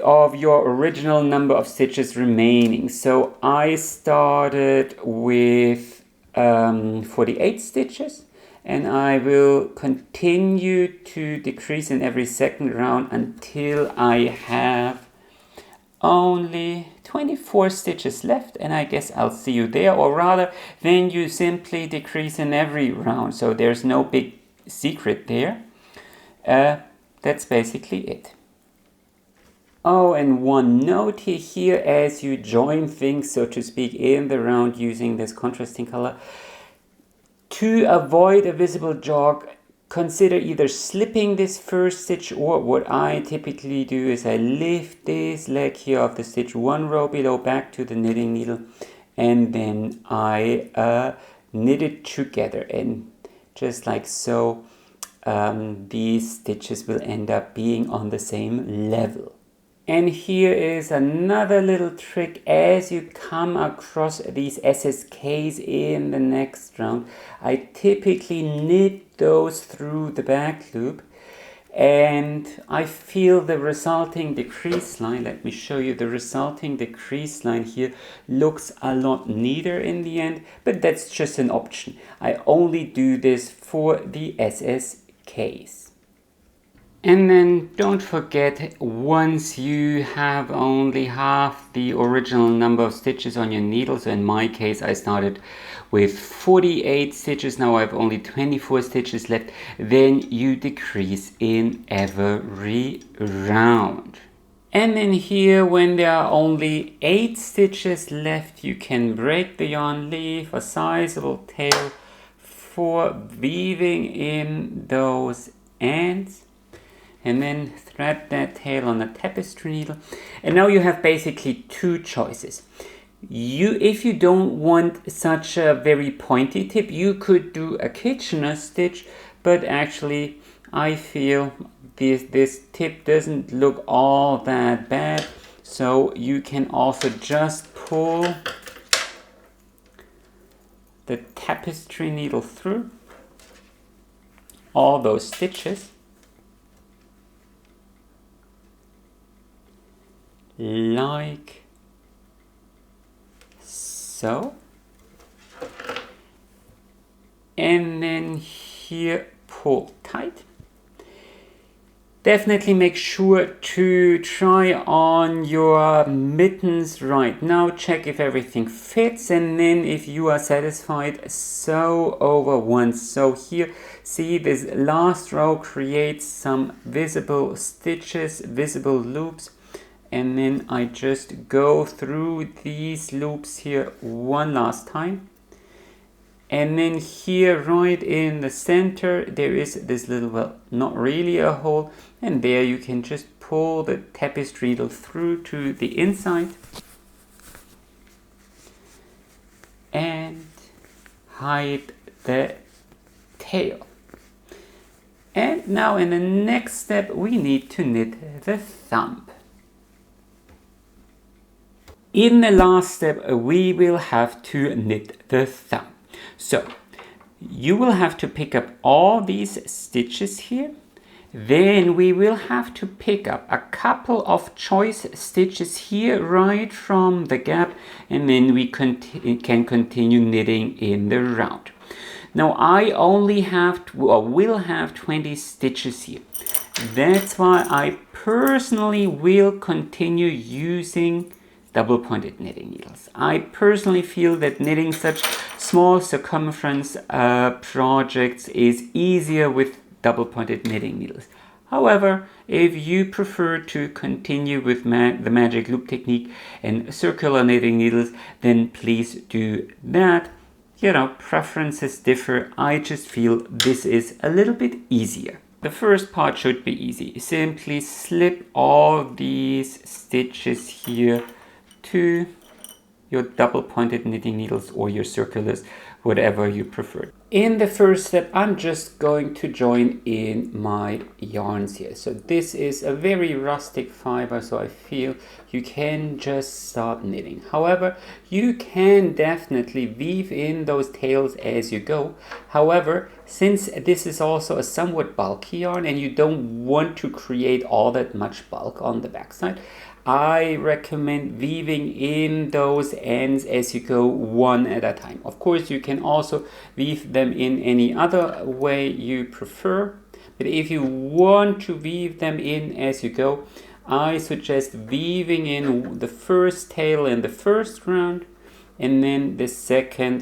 of your original number of stitches remaining. So I started with 48 stitches, and I will continue to decrease in every second round until I have only 24 stitches left, and I guess I'll see you there. Or rather, then you simply decrease in every round, so there's no big secret there. That's basically it. Oh, and one note here, as you join things, so to speak, in the round using this contrasting color, to avoid a visible jog, consider either slipping this first stitch, or what I typically do is I lift this leg here of the stitch one row below back to the knitting needle, and then I knit it together, and just like so, these stitches will end up being on the same level. And here is another little trick. As you come across these SSKs in the next round, I typically knit those through the back loop, and I feel the resulting decrease line. Let me show you. The resulting decrease line here looks a lot neater in the end, but that's just an option. I only do this for the SSKs. And then don't forget, once you have only half the original number of stitches on your needle, so in my case I started with 48 stitches, now I have only 24 stitches left, then you decrease in every round. And then here, when there are only 8 stitches left, you can break the yarn, leave a sizable tail for weaving in those ends, and then thread that tail on a tapestry needle. And now you have basically two choices. If you don't want such a very pointy tip, you could do a Kitchener stitch, but actually I feel this tip doesn't look all that bad, so you can also just pull the tapestry needle through all those stitches like so, and then here pull tight. Definitely make sure to try on your mittens right now, check if everything fits, and then if you are satisfied, sew over once. So here, see, this last row creates some visible stitches, visible loops, and then I just go through these loops here one last time. And then here right in the center there is this little, well, not really a hole, and there you can just pull the tapestry needle through to the inside and hide the tail. And now in the next step we need to knit the thumb. In the last step we will have to knit the thumb. So you will have to pick up all these stitches here. Then we will have to pick up a couple of choice stitches here right from the gap, and then we can continue knitting in the round. Now I only have will have 20 stitches here. That's why I personally will continue using double pointed knitting needles. I personally feel that knitting such small circumference projects is easier with double pointed knitting needles. However, if you prefer to continue with the magic loop technique and circular knitting needles, then please do that. You know, preferences differ. I just feel this is a little bit easier. The first part should be easy. Simply slip all these stitches here to your double pointed knitting needles or your circulars, whatever you prefer. In the first step, I'm just going to join in my yarns here. So this is a very rustic fiber, so I feel you can just start knitting. However, you can definitely weave in those tails as you go. However, since this is also a somewhat bulky yarn and you don't want to create all that much bulk on the backside, I recommend weaving in those ends as you go, one at a time. Of course, you can also weave them in any other way you prefer, but if you want to weave them in as you go, I suggest weaving in the first tail in the first round and then the second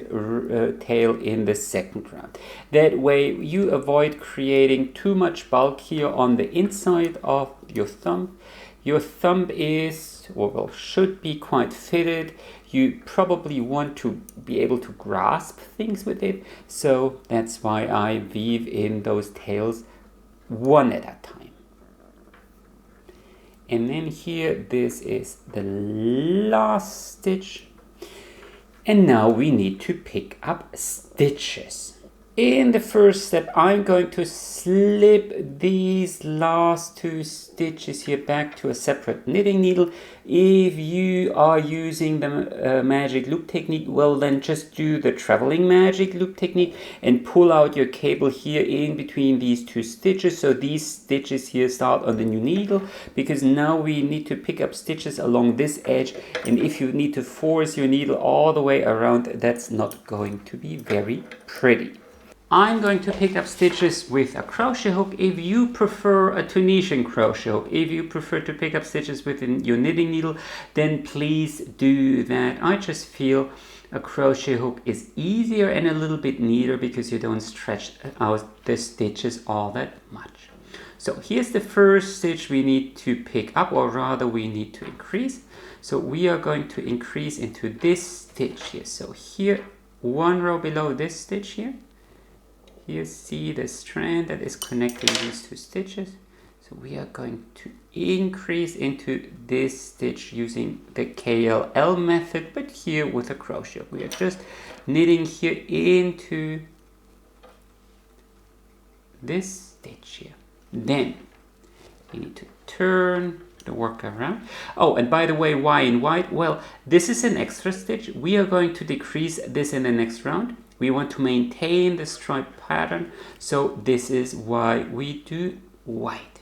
tail in the second round. That way you avoid creating too much bulk here on the inside of your thumb. Your thumb is, or well, should be quite fitted. You probably want to be able to grasp things with it. So that's why I weave in those tails one at a time. And then here, this is the last stitch. And now we need to pick up stitches. In the first step, I'm going to slip these last two stitches here back to a separate knitting needle. If you are using the magic loop technique, well then just do the traveling magic loop technique and pull out your cable here in between these two stitches. So these stitches here start on the new needle, because now we need to pick up stitches along this edge, and if you need to force your needle all the way around, that's not going to be very pretty. I'm going to pick up stitches with a crochet hook. If you prefer a Tunisian crochet hook, if you prefer to pick up stitches with your knitting needle, then please do that. I just feel a crochet hook is easier and a little bit neater because you don't stretch out the stitches all that much. So here's the first stitch we need to pick up, or rather we need to increase. So we are going to increase into this stitch here. So here, one row below this stitch here. Here, see the strand that is connecting these two stitches. So we are going to increase into this stitch using the KLL method, but here with a crochet. We are just knitting here into this stitch here. Then you need to turn the work around. Oh, and by the way, why in white? Well, this is an extra stitch. We are going to decrease this in the next round. We want to maintain the stripe pattern, so this is why we do white.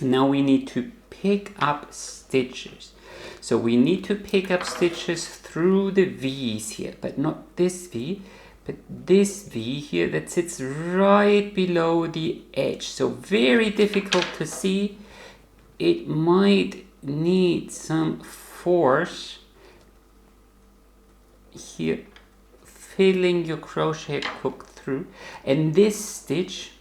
Now we need to pick up stitches. So we need to pick up stitches through the V's here, but not this V, but this V here that sits right below the edge. So very difficult to see. It might need some force here, filling your crochet hook through, and this stitch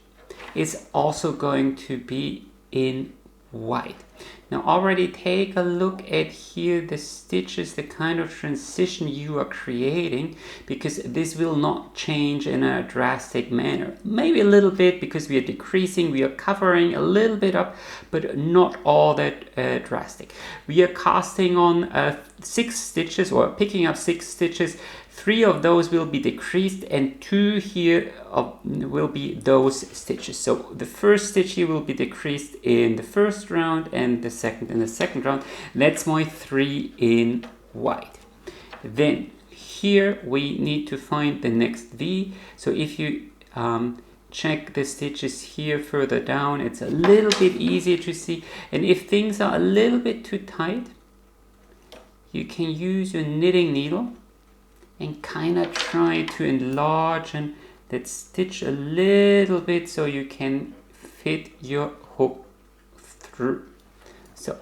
is also going to be in white. Now already take a look at here the stitches, the kind of transition you are creating, because this will not change in a drastic manner. Maybe a little bit because we are decreasing, we are covering a little bit up, but not all that drastic. We are casting on 6 stitches, or picking up 6 stitches. 3 of those will be decreased and 2 here will be those stitches. So the first stitch here will be decreased in the first round and the second in the second round. That's my 3 in white. Then here we need to find the next V. So if you check the stitches here further down, it's a little bit easier to see. And if things are a little bit too tight, you can use your knitting needle and kind of try to enlarge and that stitch a little bit so you can fit your hook through. So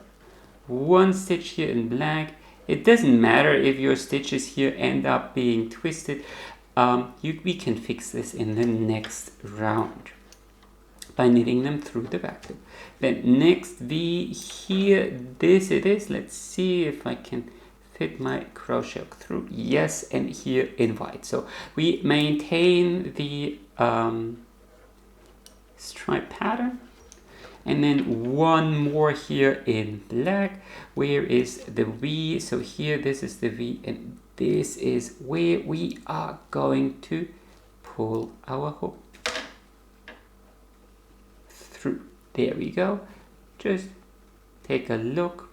one stitch here in black. It doesn't matter if your stitches here end up being twisted. We can fix this in the next round by knitting them through the back loop. Then next V here, this it is. Let's see if I can fit my crochet hook through. Yes, and here in white. So we maintain the stripe pattern, and then one more here in black. Where is the V? So here, this is the V, and this is where we are going to pull our hook through. There we go. Just take a look.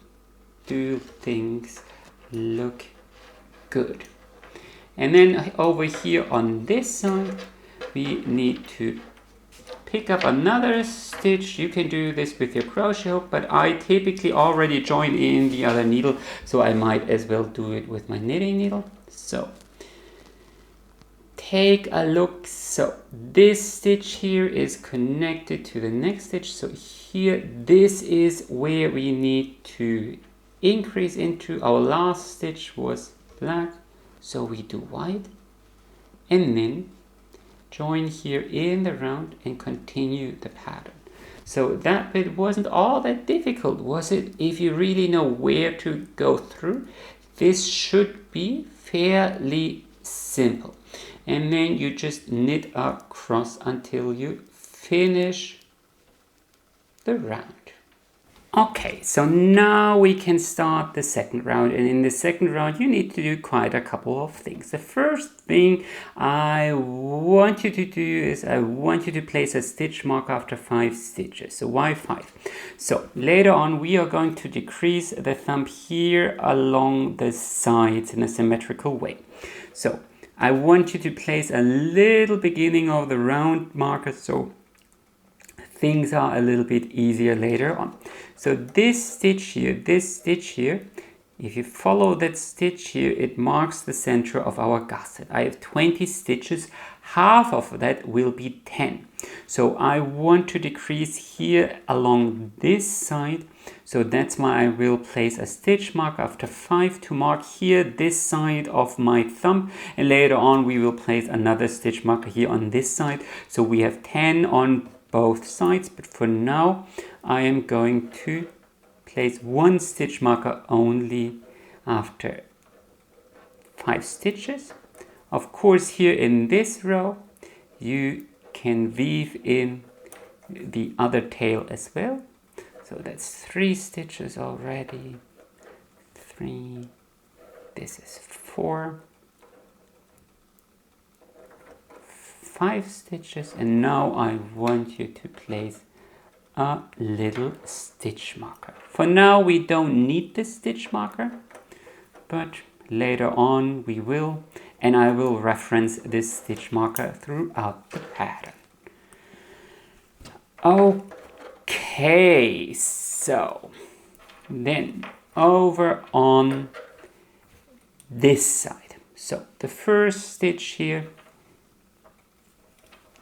Do things look good? And then over here on this side, we need to pick up another stitch. You can do this with your crochet hook, but I typically already join in the other needle, so I might as well do it with my knitting needle. So take a look. So this stitch here is connected to the next stitch. So here, this is where we need to increase into. Our last stitch was black, so we do white, and then join here in the round and continue the pattern. So that bit wasn't all that difficult, was it? If you really know where to go through, this should be fairly simple. And then you just knit across until you finish the round. Okay, so now we can start the second round, and in the second round you need to do quite a couple of things. The first thing I want you to do is I want you to place a stitch mark after 5 stitches. So why 5? So later on we are going to decrease the thumb here along the sides in a symmetrical way. So I want you to place a little beginning of the round marker so things are a little bit easier later on. So this stitch here, if you follow that stitch here, it marks the center of our gusset. I have 20 stitches, half of that will be 10. So I want to decrease here along this side. So that's why I will place a stitch mark after 5 to mark here this side of my thumb, and later on we will place another stitch marker here on this side. So we have 10 on both sides, but for now I am going to place one stitch marker only after 5 stitches. Of course, here in this row you can weave in the other tail as well. So that's 3 stitches already. 3, this is 4, 5 stitches, and now I want you to place a little stitch marker. For now we don't need the stitch marker, but later on we will, and I will reference this stitch marker throughout the pattern. Okay, so then over on this side. So the first stitch here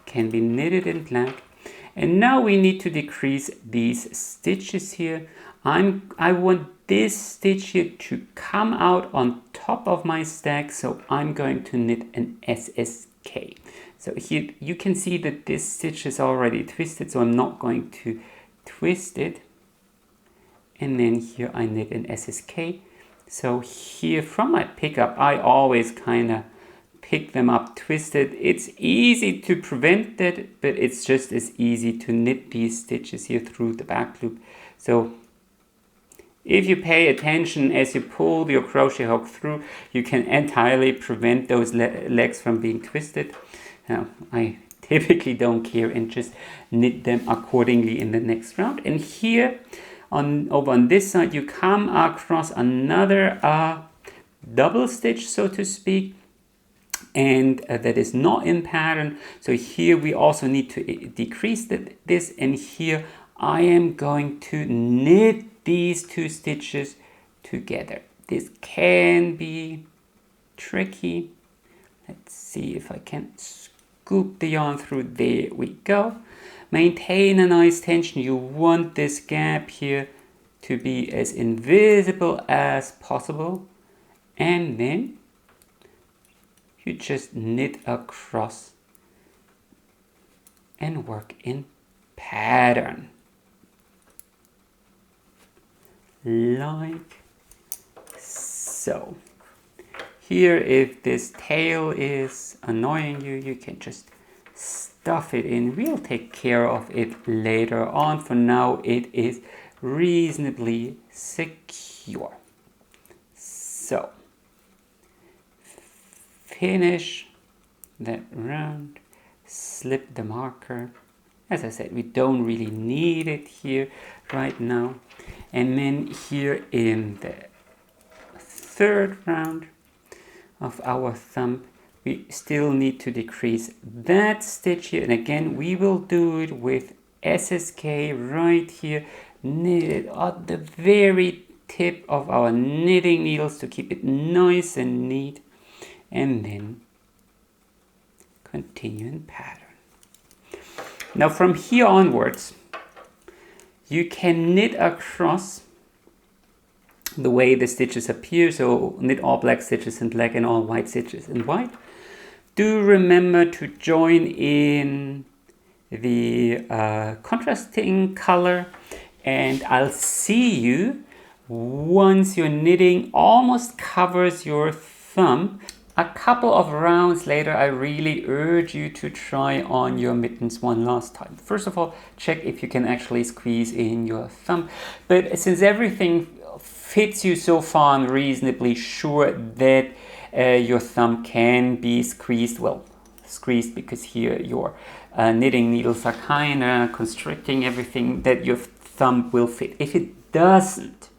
can be knitted in black, and now we need to decrease these stitches here. I want this stitch here to come out on top of my stack, so I'm going to knit an SSK. So here you can see that this stitch is already twisted, so I'm not going to twist it. And then here I knit an SSK. So here from my pickup, I always kind of pick them up twisted. It's easy to prevent that, but it's just as easy to knit these stitches here through the back loop. So if you pay attention as you pull your crochet hook through, you can entirely prevent those legs from being twisted. Now, I typically don't care and just knit them accordingly in the next round. And here over on this side, you come across another double stitch, so to speak, and that is not in pattern. So here we also need to decrease this, and here I am going to knit these 2 stitches together. This can be tricky. Let's see if I can scoop the yarn through. There we go. Maintain a nice tension. You want this gap here to be as invisible as possible, and then you just knit across and work in pattern like so. Here, if this tail is annoying you, you can just stuff it in. We'll take care of it later on. For now, it is reasonably secure. So finish that round, slip the marker. As I said, we don't really need it here right now. And then here in the third round of our thumb, we still need to decrease that stitch here. And again, we will do it with SSK right here, knitted at the very tip of our knitting needles to keep it nice and neat. And then continue in pattern. Now from here onwards, you can knit across the way the stitches appear. So knit all black stitches in black and all white stitches in white. Do remember to join in the contrasting color, and I'll see you once your knitting almost covers your thumb. A couple of rounds later, I really urge you to try on your mittens one last time. First of all, check if you can actually squeeze in your thumb. But since everything fits you so far, I'm reasonably sure that your thumb can be squeezed. Well, squeezed because here your knitting needles are kind of constricting everything, that your thumb will fit. If it doesn't,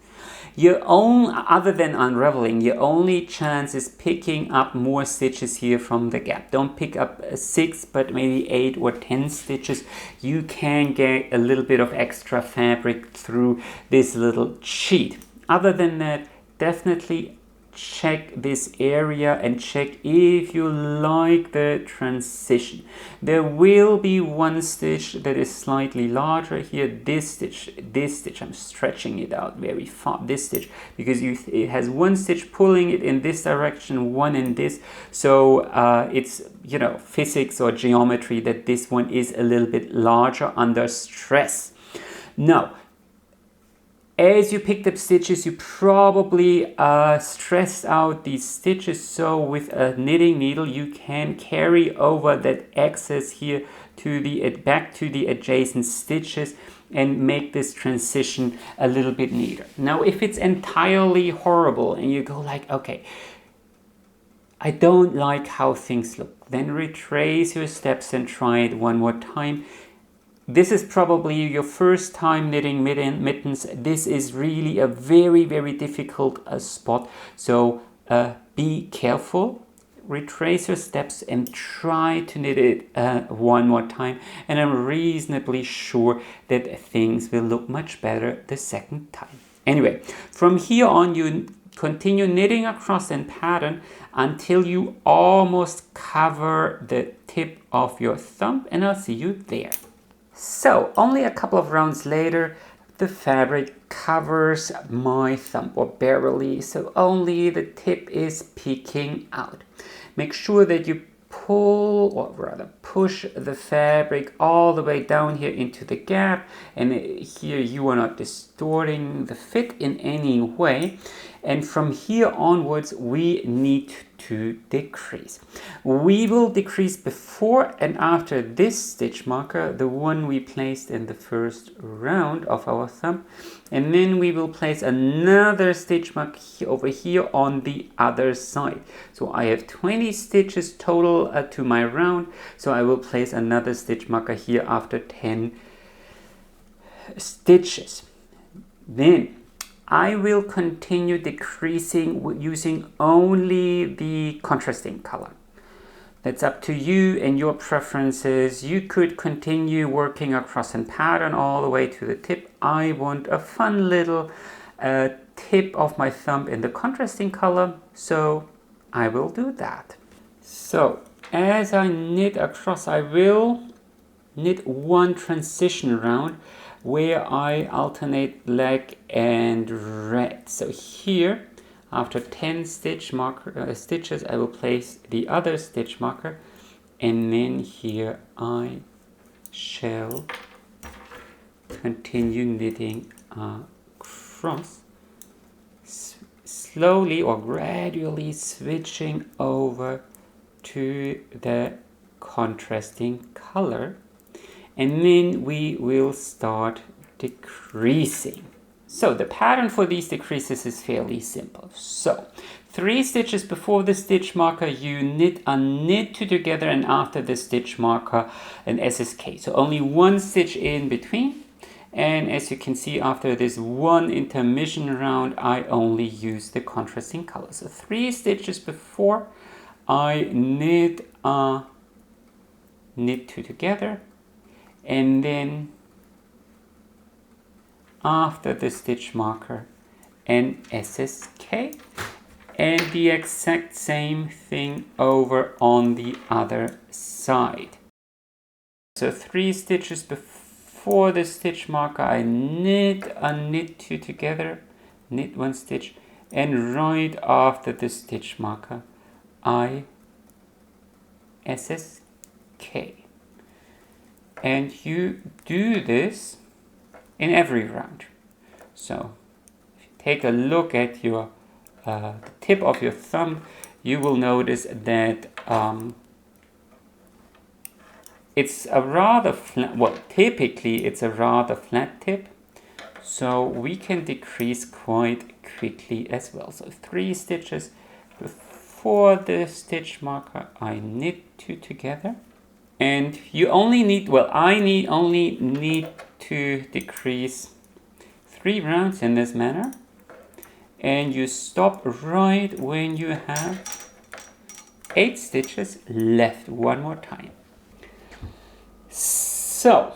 your own, other than unraveling, your only chance is picking up more stitches here from the gap. Don't pick up 6, but maybe 8 or 10 stitches. You can get a little bit of extra fabric through this little cheat. Other than that, definitely check this area and check if you like the transition. There will be one stitch that is slightly larger here. This stitch, I'm stretching it out very far, this stitch, because it has one stitch pulling it in this direction, one in this. So it's, you know, physics or geometry that this one is a little bit larger under stress. Now, as you picked up stitches, you probably stressed out these stitches, so with a knitting needle you can carry over that excess here to the back to the adjacent stitches and make this transition a little bit neater. Now, if it's entirely horrible and you go like, okay, I don't like how things look, then retrace your steps and try it one more time. This is probably your first time knitting mittens. This is really a very, very difficult spot. So be careful, retrace your steps and try to knit it one more time. And I'm reasonably sure that things will look much better the second time. Anyway, from here on, you continue knitting across in pattern until you almost cover the tip of your thumb, and I'll see you there. So only a couple of rounds later, the fabric covers my thumb, or barely, so only the tip is peeking out. Make sure that you pull, or rather push the fabric all the way down here into the gap, and here you are not distorting the fit in any way. And from here onwards, we need to decrease. We will decrease before and after this stitch marker, the one we placed in the first round of our thumb. And then we will place another stitch mark over here on the other side. So I have 20 stitches total to my round. So I will place another stitch marker here after 10 stitches. Then I will continue decreasing using only the contrasting color. That's up to you and your preferences. You could continue working across in pattern all the way to the tip. I want a fun little tip of my thumb in the contrasting color, so I will do that. So as I knit across, I will knit one transition round where I alternate black and red. So here, after 10 stitches, I will place the other stitch marker, and then here I shall continue knitting across, slowly or gradually switching over to the contrasting color. And then we will start decreasing. So the pattern for these decreases is fairly simple. So 3 stitches before the stitch marker, you knit a knit two together, and after the stitch marker an SSK. So only 1 stitch in between. And as you can see, after this 1 intermission round, I only use the contrasting color. So 3 stitches before, I knit a knit two together, and then after the stitch marker an SSK, and the exact same thing over on the other side. So 3 stitches before the stitch marker, I knit a knit two together, knit 1 stitch, and right after the stitch marker I SSK. And you do this in every round. So if you take a look at your the tip of your thumb, you will notice that it's a rather flat, well, typically it's a rather flat tip, so we can decrease quite quickly as well. So 3 stitches before the stitch marker, I knit 2 together, and you only need, well, I only need to decrease 3 rounds in this manner, and you stop right when you have 8 stitches left. One more time. So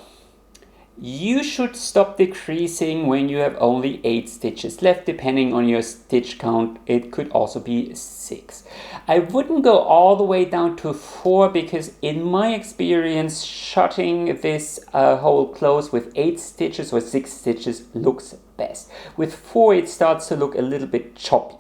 you should stop decreasing when you have only 8 stitches left, depending on your stitch count. It could also be 6. I wouldn't go all the way down to 4, because in my experience, shutting this hole close with 8 stitches or 6 stitches looks best. With 4 it starts to look a little bit choppy.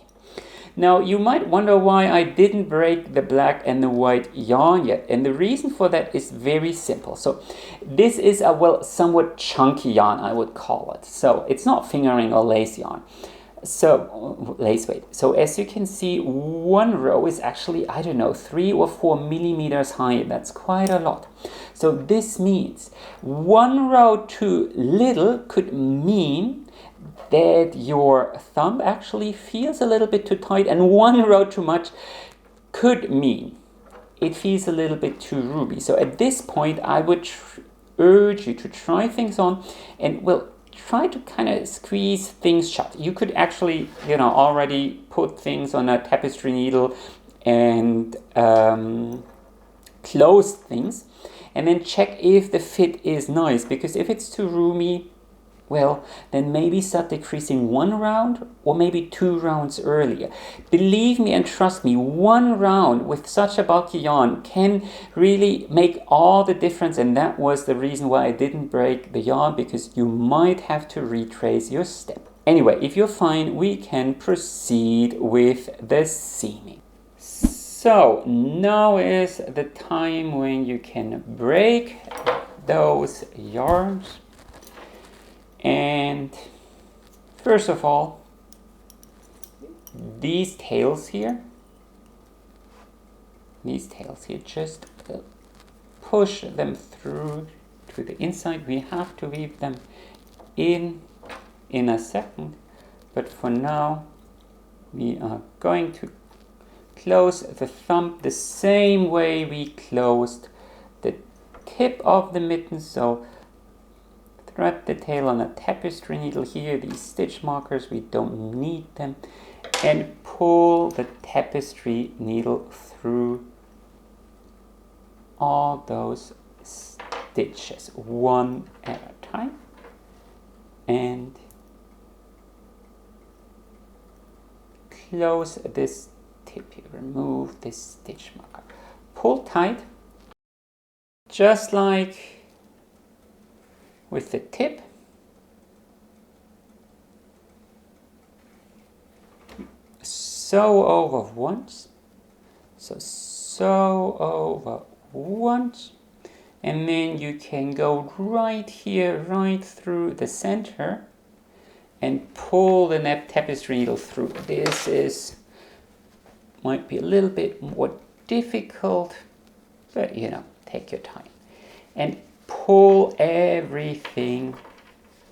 Now you might wonder why I didn't break the black and the white yarn yet, and the reason for that is very simple. So this is a, well, somewhat chunky yarn, I would call it. So it's not fingering or lace yarn. So lace weight. So as you can see, 1 row is actually, I don't know, 3 or 4 millimeters high. That's quite a lot. So this means 1 row too little could mean that your thumb actually feels a little bit too tight, and 1 row too much could mean it feels a little bit too ruby. So at this point, I would urge you to try things on, and well, try to kind of squeeze things shut. You could actually, already put things on a tapestry needle and close things, and then check if the fit is nice, because if it's too roomy, well, then maybe start decreasing 1 round or maybe 2 rounds earlier. Believe me and trust me, 1 round with such a bulky yarn can really make all the difference, and that was the reason why I didn't break the yarn, because you might have to retrace your step. Anyway, if you're fine, we can proceed with the seaming. So now is the time when you can break those yarns. And first of all, these tails here, just push them through to the inside. We have to weave them in a second, but for now we are going to close the thumb the same way we closed the tip of the mitten. So thread the tail on a tapestry needle here. These stitch markers, we don't need them, and pull the tapestry needle through all those stitches one at a time, and close this tip here. Remove this stitch marker, pull tight, just like with the tip. Sew over once, sew over once, and then you can go right here, right through the center, and pull the tapestry needle through. This might be a little bit more difficult, but take your time and pull everything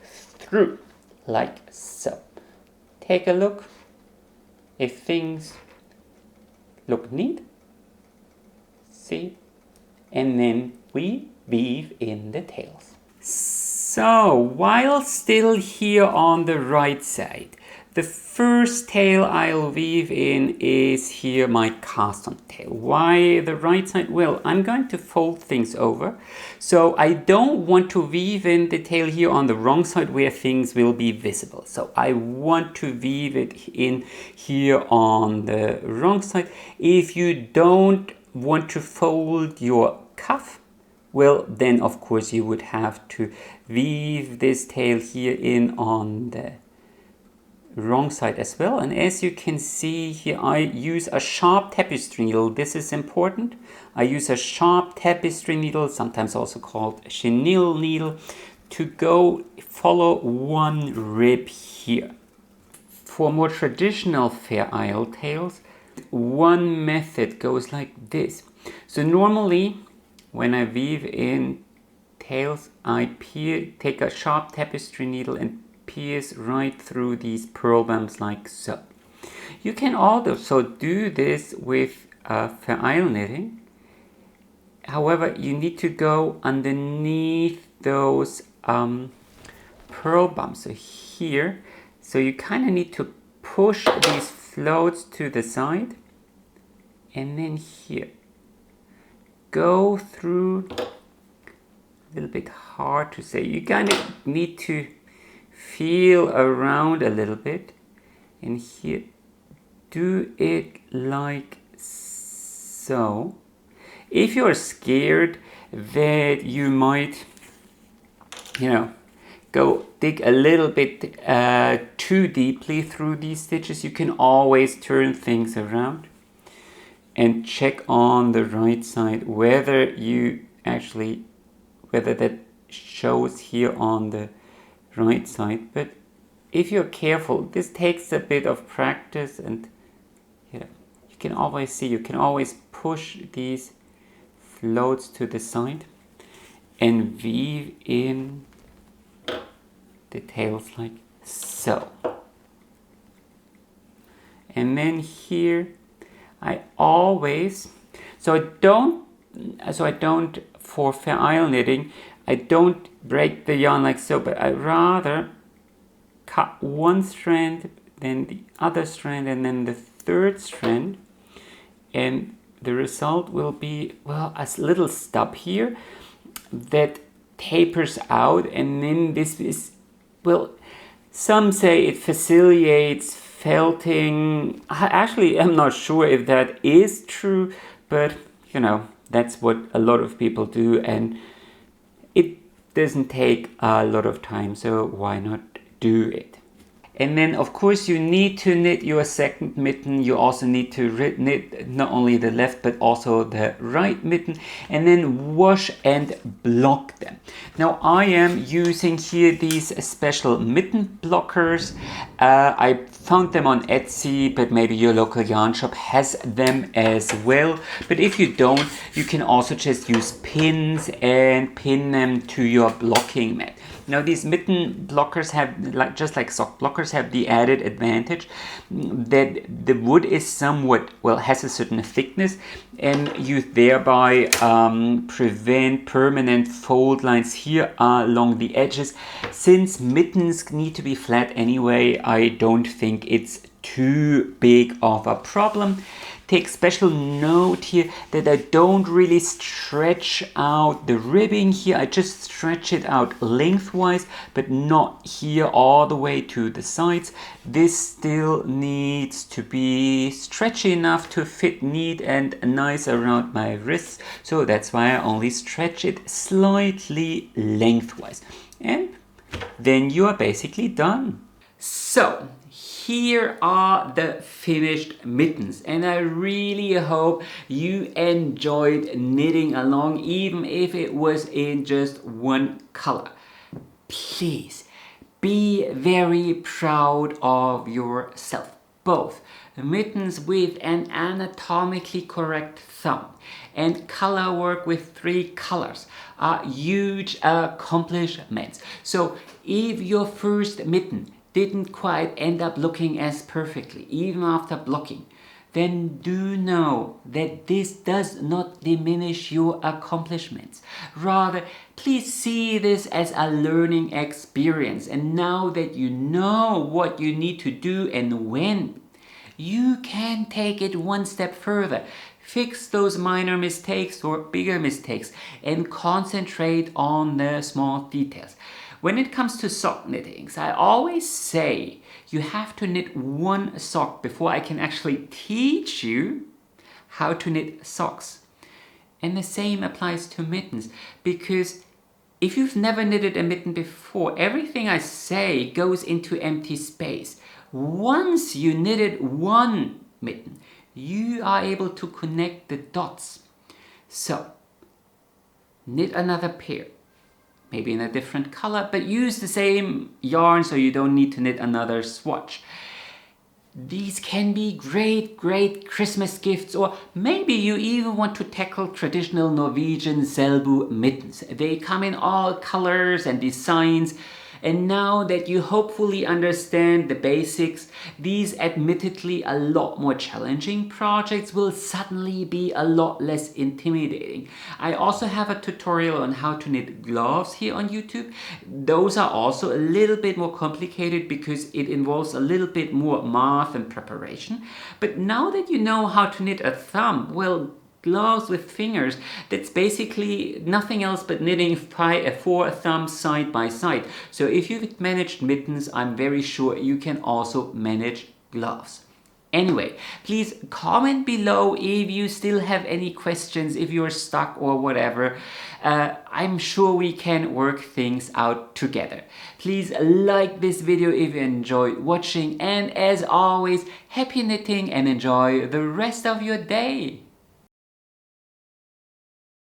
through. like so. Take a look. If things look neat, see, and then we weave in the tails. So, while still here on the right side, the first tail I'll weave in is here my cast on tail. Why the right side? Well, I'm going to fold things over. So I don't want to weave in the tail here on the wrong side where things will be visible. So I want to weave it in here on the wrong side. If you don't want to fold your cuff, well, then of course you would have to weave this tail here in on the wrong side as well. And as you can see here, I use a sharp tapestry needle. This is important. I use a sharp tapestry needle, sometimes also called a chenille needle, to go follow one rib here. For more traditional Fair Isle tails, one method goes like this. So normally when I weave in tails, I take a sharp tapestry needle and pierce right through these pearl bumps like so. You can also do this with Fair Isle knitting. However, you need to go underneath those pearl bumps. So here, so you kind of need to push these floats to the side, and then here, go through. A little bit hard to say. You kind of need to feel around a little bit, and here do it like so. If you're scared that you might, go dig a little bit too deeply through these stitches, you can always turn things around and check on the right side whether that shows here on the right side. But if you're careful, this takes a bit of practice, and you can always see, you can always push these floats to the side and weave in the tails like so. And then here I always, so I don't for Fair Isle knitting, I don't break the yarn like so, but I rather cut one strand, then the other strand, and then the third strand, and the result will be, well, a little stub here that tapers out, and then this is, well, some say it facilitates felting. Actually, I'm not sure if that is true, but that's what a lot of people do, and it doesn't take a lot of time, so why not do it? And then of course you need to knit your second mitten. You also need to knit not only the left but also the right mitten, and then wash and block them. Now I am using here these special mitten blockers. I found them on Etsy, but maybe your local yarn shop has them as well. But if you don't, you can also just use pins and pin them to your blocking mat. Now these mitten blockers have, just like sock blockers, have the added advantage that the wood is somewhat, has a certain thickness, and you thereby prevent permanent fold lines here along the edges. Since mittens need to be flat anyway, I don't think it's too big of a problem. Take special note here that I don't really stretch out the ribbing here. I just stretch it out lengthwise, but not here all the way to the sides. This still needs to be stretchy enough to fit neat and nice around my wrists. So that's why I only stretch it slightly lengthwise. And then you are basically done. So here are the finished mittens, and I really hope you enjoyed knitting along, even if it was in just one color. Please be very proud of yourself. Both mittens with an anatomically correct thumb and color work with 3 colors are huge accomplishments. So if your first mitten didn't quite end up looking as perfectly, even after blocking, then do know that this does not diminish your accomplishments. Rather, please see this as a learning experience. And now that you know what you need to do and when, you can take it one step further. Fix those minor mistakes or bigger mistakes and concentrate on the small details. When it comes to sock knittings, I always say you have to knit one sock before I can actually teach you how to knit socks. And the same applies to mittens, because if you've never knitted a mitten before, everything I say goes into empty space. Once you knitted one mitten, you are able to connect the dots. So, knit another pair. Maybe in a different color, but use the same yarn so you don't need to knit another swatch. These can be great Christmas gifts, or maybe you even want to tackle traditional Norwegian Selbu mittens. They come in all colors and designs, and now that you hopefully understand the basics, these admittedly a lot more challenging projects will suddenly be a lot less intimidating. I also have a tutorial on how to knit gloves here on YouTube. Those are also a little bit more complicated because it involves a little bit more math and preparation. But now that you know how to knit a thumb, well, gloves with fingers, that's basically nothing else but knitting 4 thumbs side by side. So if you've managed mittens, I'm very sure you can also manage gloves. Anyway, please comment below if you still have any questions, if you're stuck or whatever. I'm sure we can work things out together. Please like this video if you enjoyed watching, and as always, happy knitting and enjoy the rest of your day.